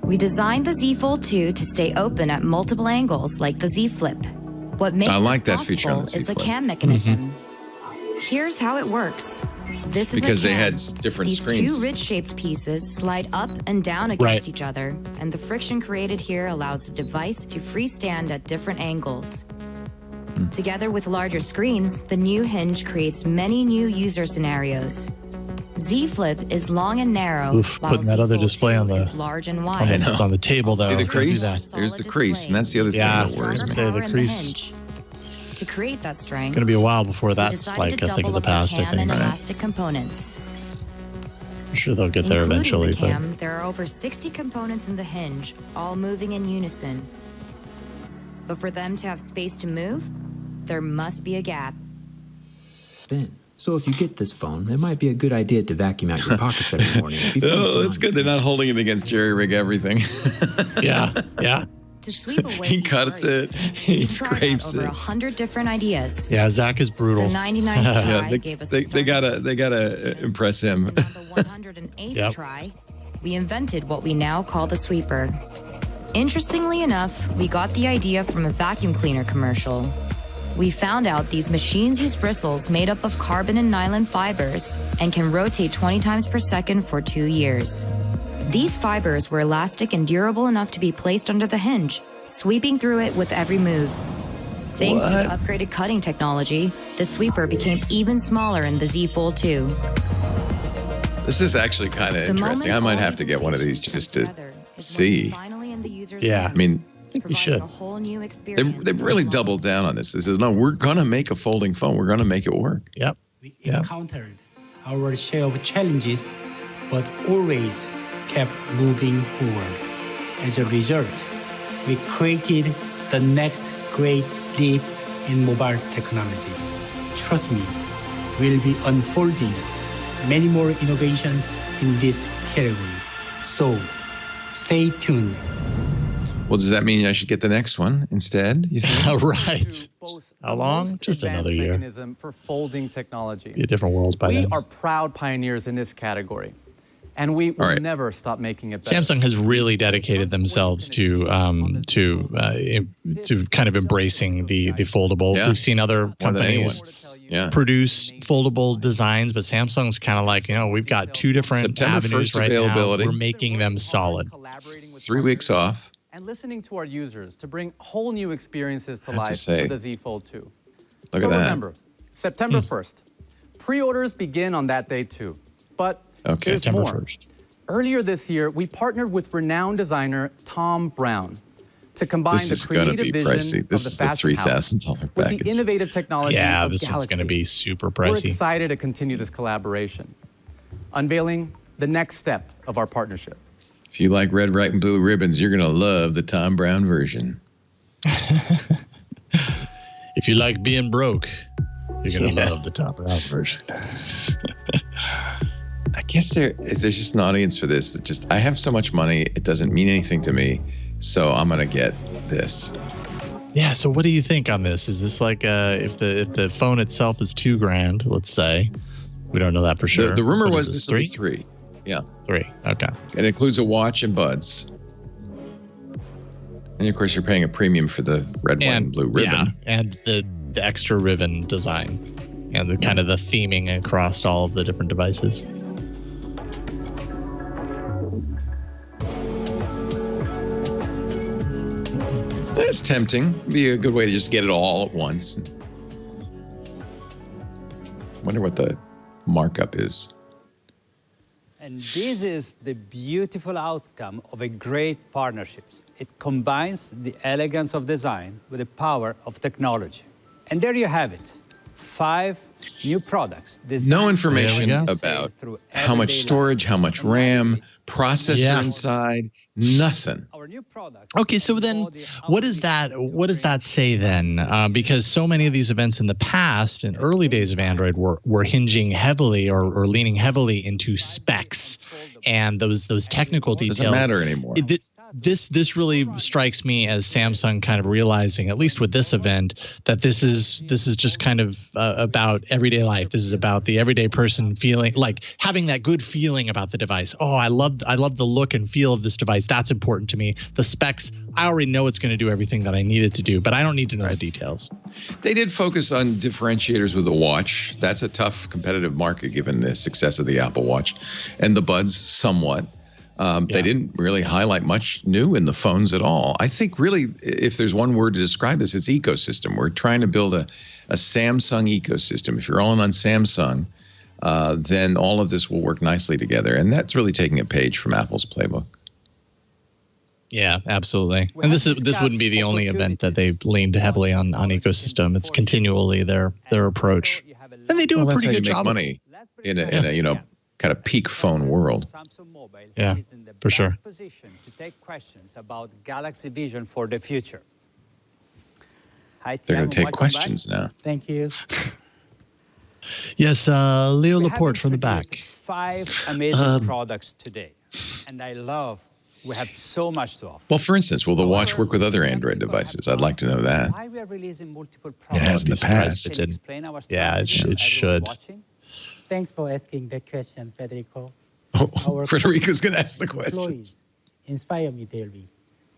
We designed the Z Fold 2 to stay open at multiple angles like the Z Flip. What makes this possible is the cam mechanism. Here's how it works. This is because a they cam. had different These screens. two ridge-shaped pieces slide up and down against each other, and the friction created here allows the device to freestand at different angles. Together with larger screens, the new hinge creates many new user scenarios. Z Flip is long and narrow, while putting that other Z Fold display 2 on the is large and wide. on the table though. See the Don't do crease? that. There's the crease, and that's the other thing that worries me. The crease. To create that strength, It's going to be a while before we that's decided like to a thing of double the up past, I cam and think. elastic components. sure they'll get there eventually. Including the cam, there are over 60 components in the Hinge, all moving in unison. But for them to have space to move, there must be a gap. Ben, so if you get this phone, it might be a good idea to vacuum out your pockets every morning. Oh, that's good. They're not holding it against jerry-rig everything. Yeah. To sweep away he cuts it. He scrapes over it. 100 different ideas. Yeah, Zach is brutal. The 99th try gave us they gotta impress him. On the 108th try, we invented what we now call the sweeper. Interestingly enough, we got the idea from a vacuum cleaner commercial. We found out these machines use bristles made up of carbon and nylon fibers and can rotate 20 times per second for 2 years. These fibers were elastic and durable enough to be placed under the Hinge, sweeping through it with every move. Thanks to the upgraded cutting technology, the sweeper became even smaller in the Z Fold 2. This is actually kind of interesting. I might have to get one of these just to see. Yeah. I mean, I think you should. They've really doubled down on this. They said, no, we're going to make a folding phone. We're going to make it work. Yep. We encountered our share of challenges, but always kept moving forward. As a result, we created the next great leap in mobile technology. Trust me, we'll be unfolding many more innovations in this category. So, stay tuned. Well, does that mean I should get the next one instead? You think? Right. How long? Just another year. Mechanism for folding technology. Be a different world by then. We are proud pioneers in this category, and we will never stop making it better. Samsung has really dedicated themselves to kind of embracing the foldable. Yeah. We've seen other companies produce foldable designs, but Samsung's kind of like, we've got two different September avenues 1st right availability. now. We're making them solid. 3 weeks off. And listening to our users to bring whole new experiences to I have to life say, for the Z Fold 2. Look so at that. Remember, September 1st. Pre-orders begin on that day too. But there's September more. 1st. Earlier this year, we partnered with renowned designer Thom Browne to combine This is the creative gonna be vision pricey. This of is the the fashion house $3,000 with package. the innovative technology Yeah, of this Galaxy. one's going to be super We're pricey. excited to continue this collaboration, unveiling the next step of our partnership. If you like red, white, and blue ribbons, you're going to love the Thom Browne version. If you like being broke, you're going to love the Thom Browne version. I guess there's just an audience for this. I have so much money, it doesn't mean anything to me, so I'm going to get this. Yeah, so what do you think on this? Is this like if the phone itself is $2,000, let's say? We don't know that for sure. The rumor What was is this would be 3. Yeah. 3. Okay. It includes a watch and buds. And of course, you're paying a premium for the red, white, and blue ribbon. Yeah, and the extra ribbon design and the kind of the theming across all of the different devices. That's tempting. It'd be a good way to just get it all at once. Wonder what the markup is. And this is the beautiful outcome of a great partnership. It combines the elegance of design with the power of technology. And there you have it. 5 new products. No information about how much storage, how much RAM, processor inside, nothing. Okay, so then what does that say then? Because so many of these events in the past, in early days of Android, were hinging heavily or leaning heavily into specs and those technical details. Doesn't matter anymore. This really strikes me as Samsung kind of realizing, at least with this event, that this is just kind of about everyday life. This is about the everyday person feeling like having that good feeling about the device. Oh, I love the look and feel of this device. That's important to me. The specs, I already know it's going to do everything that I need it to do, but I don't need to know the details. They did focus on differentiators with the watch. That's a tough competitive market given the success of the Apple Watch and the buds somewhat. They didn't really highlight much new in the phones at all. I think really, if there's one word to describe this, it's ecosystem. We're trying to build a Samsung ecosystem. If you're all in on Samsung, then all of this will work nicely together. And that's really taking a page from Apple's playbook. Yeah, absolutely. And this wouldn't be the only event that they've leaned heavily on ecosystem. It's continually their approach. And they do a pretty good job. That's how you make money in a kind of peak phone world. Yeah, for sure. Position to take questions about Galaxy Vision for the future. Hi, they're going to take questions now. Thank you. Yes, Leo Laporte from the back. 5 amazing products today, and we have so much to offer. Well, for instance, will the watch work with other Android devices? I'd like to know that. Why we are releasing multiple It products? has in the past. Yeah, it should. Thanks for asking that question, Federico. Oh, Federico's going to ask the questions. Inspire me daily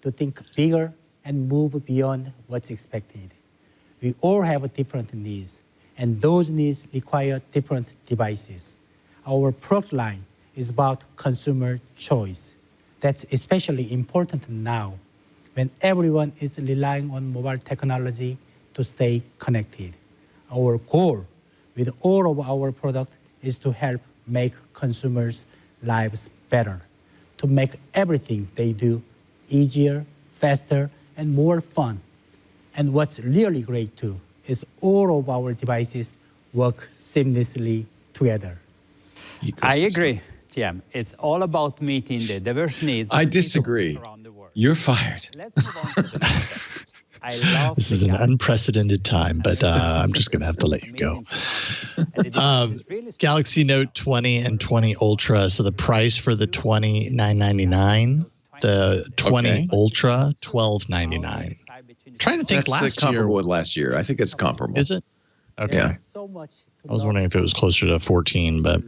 to think bigger and move beyond what's expected. We all have different needs, and those needs require different devices. Our product line is about consumer choice. That's especially important now when everyone is relying on mobile technology to stay connected. Our goal with all of our products is to help make consumers' lives better, to make everything they do easier, faster, and more fun. And what's really great too is all of our devices work seamlessly together. I agree, TM. It's all about meeting the diverse needs. I disagree. You're fired. Let's move on to the next question. I love this is an unprecedented time, but I'm just going to have to let you go. Galaxy Note 20 and 20 Ultra. So the price for the 20, $999. The 20 Ultra, $12.99. Trying to think that's last comparable year. With last year. I think it's comparable. Is it? Okay. Yeah. I was wondering if it was closer to 14, but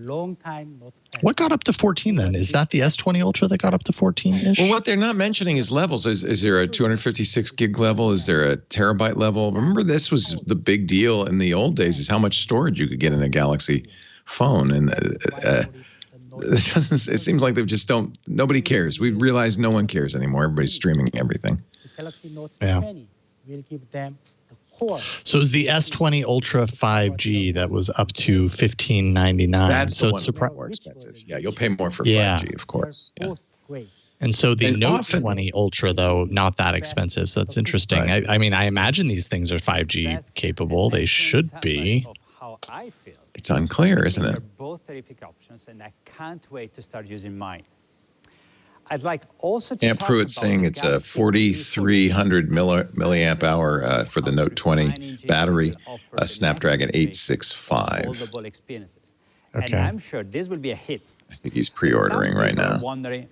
what got up to 14 then? Is that the S20 Ultra that got up to 14-ish? Well, what they're not mentioning is levels. Is there a 256 gig level? Is there a terabyte level? Remember, this was the big deal in the old days, is how much storage you could get in a Galaxy phone. And it seems like they just nobody cares. We've realized no one cares anymore. Everybody's streaming everything. Yeah. So it was the S20 Ultra 5G that was up to $15.99. That's so the one more expensive. Yeah, you'll pay more for 5G, of course. Yeah. And so the Note 20 Ultra, though, not that expensive. So that's interesting. Right. I mean, I imagine these things are 5G capable. They should be. It's unclear, isn't it? They're both terrific options, and I can't wait to start using mine. I'd like also to Amp Pruitt's saying it's a 4,300 milliamp hour for the Note 20 battery, Snapdragon 865. Okay. Okay. And I'm sure this will be a hit. I think he's pre-ordering right now.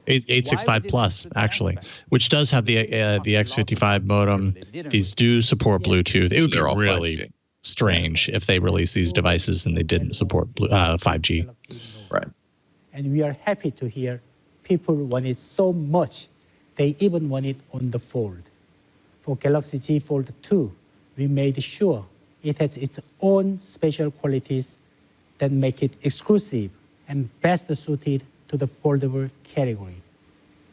865 Plus, actually, which does have the X55 modem. These do support Bluetooth. It would be really strange if they released these devices and they didn't support 5G. Right. And we are happy to hear people want it so much, they even want it on the Fold. For Galaxy Z Fold 2, we made sure it has its own special qualities that make it exclusive and best suited to the foldable category.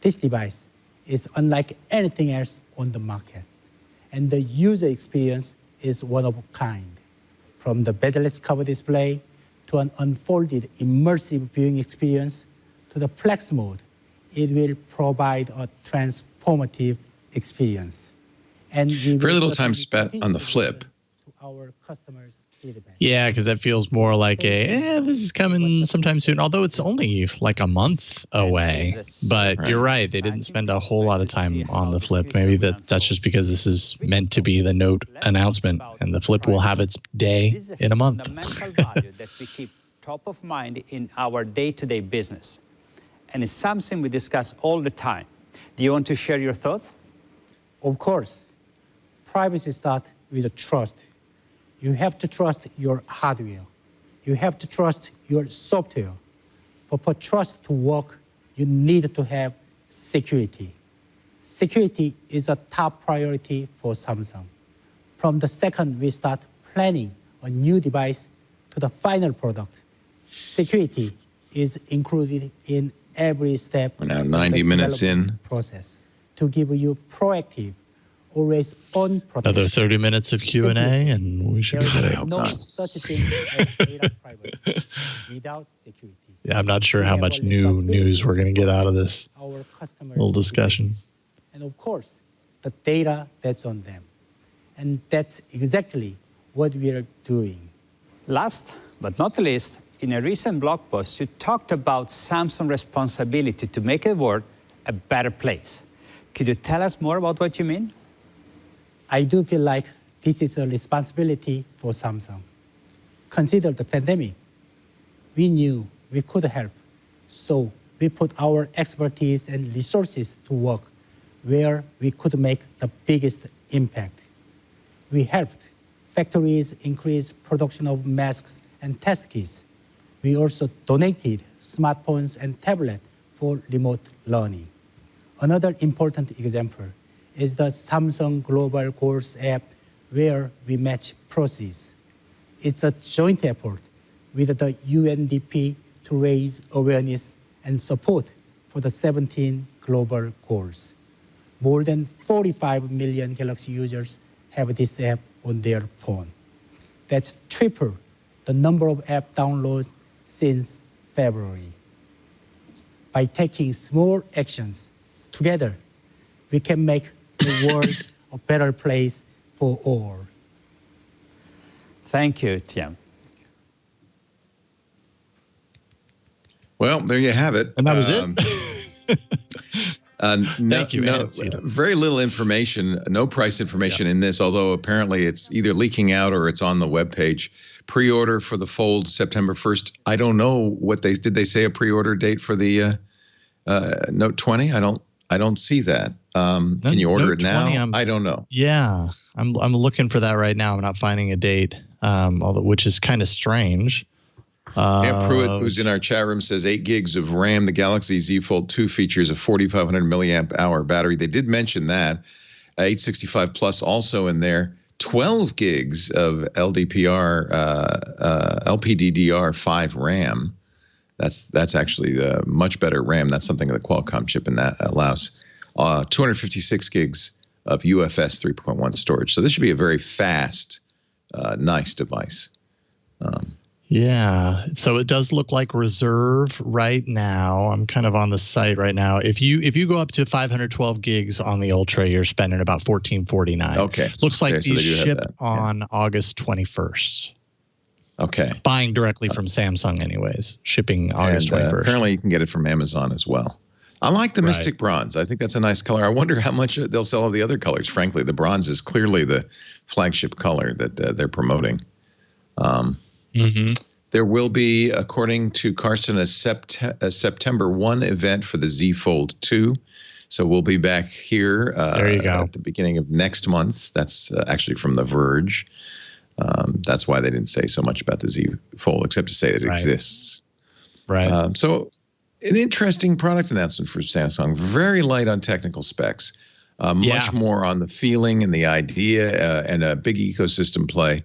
This device is unlike anything else on the market, and the user experience is one of a kind. From the bezel-less cover display to an unfolded immersive viewing experience to the flex mode, it will provide a transformative experience. And we very little time spent on the Flip. Our customers' feedback. Yeah, because that feels more like this is coming sometime soon, although it's only like a month away. But you're right, they didn't spend a whole lot of time on the Flip. Maybe that's just because this is meant to be the Note announcement, and the Flip will have its day in a month. Fundamental value that we keep top of mind in our day-to-day business. And it's something we discuss all the time. Do you want to share your thoughts? Of course. Privacy starts with trust. You have to trust your hardware. You have to trust your software. But for trust to work, you need to have security. Security is a top priority for Samsung. From the second we start planning a new device to the final product, security is included in every step. We're now 90 minutes in. Process to give you proactive, always on protection. Another 30 minutes of Q&A, and we should be There good. is no such thing as data privacy without security. Yeah, I'm not sure how much new news we're going to get out of this Our customers' little discussion. and of course, the data that's on them. And that's exactly what we are doing. Last but not least, in a recent blog post, you talked about Samsung's responsibility to make the world a better place. Could you tell us more about what you mean? I do feel like this is a responsibility for Samsung. Consider the pandemic. We knew we could help, so we put our expertise and resources to work where we could make the biggest impact. We helped factories increase production of masks and test kits. We also donated smartphones and tablets for remote learning. Another important example is the Samsung Global Goals app where we match proceeds. It's a joint effort with the UNDP to raise awareness and support for the 17 global goals. More than 45 million Galaxy users have this app on their phone. That's triple the number of app downloads since February. By taking small actions together, we can make the world a better place for all. Thank you, Tim. Well, there you have it. And that was it? Thank you. Very little information, no price information in this, although apparently it's either leaking out or it's on the webpage. Pre-order for the Fold September 1st. I don't know what did they say a pre-order date for the Note20? I don't see that. Can you order it now? I don't know. Yeah, I'm looking for that right now. I'm not finding a date, which is kind of strange. Pruitt, who's in our chat room, says 8 gigs of RAM. The Galaxy Z Fold 2 features a 4,500 milliamp hour battery. They did mention that. 865 Plus also in there. 12 gigs of LPDDR5 RAM. That's actually much better RAM. That's something the Qualcomm chip in that allows. 256 gigs of UFS 3.1 storage. So this should be a very fast, nice device. Yeah, so it does look like reserve right now. I'm kind of on the site right now. If you go up to 512 gigs on the Ultra, you're spending about $14.49. Okay. Looks like so these ship on August 21st. Okay. Buying directly from Samsung anyways, shipping August 21st. Apparently you can get it from Amazon as well. I like the Mystic Bronze. I think that's a nice color. I wonder how much they'll sell of the other colors. Frankly, the bronze is clearly the flagship color that they're promoting. There will be, according to Carsten, a September 1 event for the Z Fold 2. So we'll be back here there you go. At the beginning of next month. That's actually from The Verge. That's why they didn't say so much about the Z Fold, except to say that it exists. Right. So an interesting product announcement for Samsung. Very light on technical specs. Much more on the feeling and the idea and a big ecosystem play.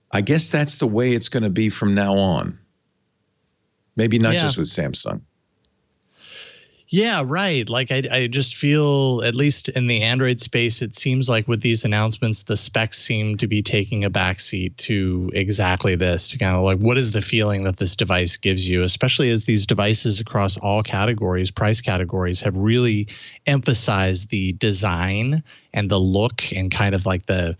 I guess that's the way it's going to be from now on. Maybe not just with Samsung. Yeah, right. Like I just feel, at least in the Android space, it seems like with these announcements, the specs seem to be taking a backseat to exactly this, to kind of like, what is the feeling that this device gives you, especially as these devices across all categories, price categories, have really emphasized the design and the look and kind of the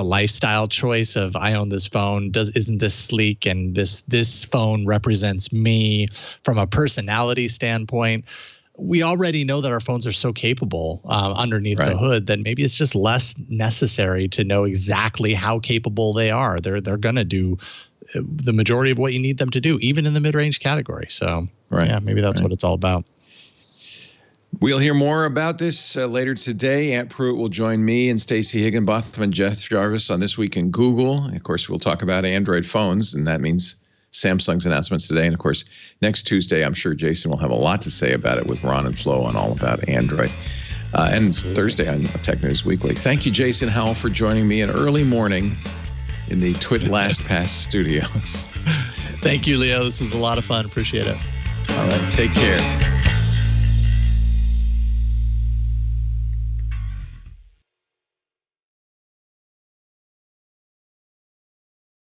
lifestyle choice of, I own this phone, isn't this sleek, and this phone represents me from a personality standpoint. We already know that our phones are so capable underneath the hood that maybe it's just less necessary to know exactly how capable they are. They're going to do the majority of what you need them to do, even in the mid-range category. So yeah, maybe that's what it's all about. We'll hear more about this later today. Ant Pruitt will join me and Stacey Higginbotham and Jeff Jarvis on This Week in Google. Of course, we'll talk about Android phones, and that means Samsung's announcements today. And, of course, next Tuesday, I'm sure Jason will have a lot to say about it with Ron and Flo on all about Android. And Thursday on Tech News Weekly. Thank you, Jason Howell, for joining me an early morning in the TWiT LastPass studios. Thank you, Leo. This was a lot of fun. Appreciate it. All right. Take care.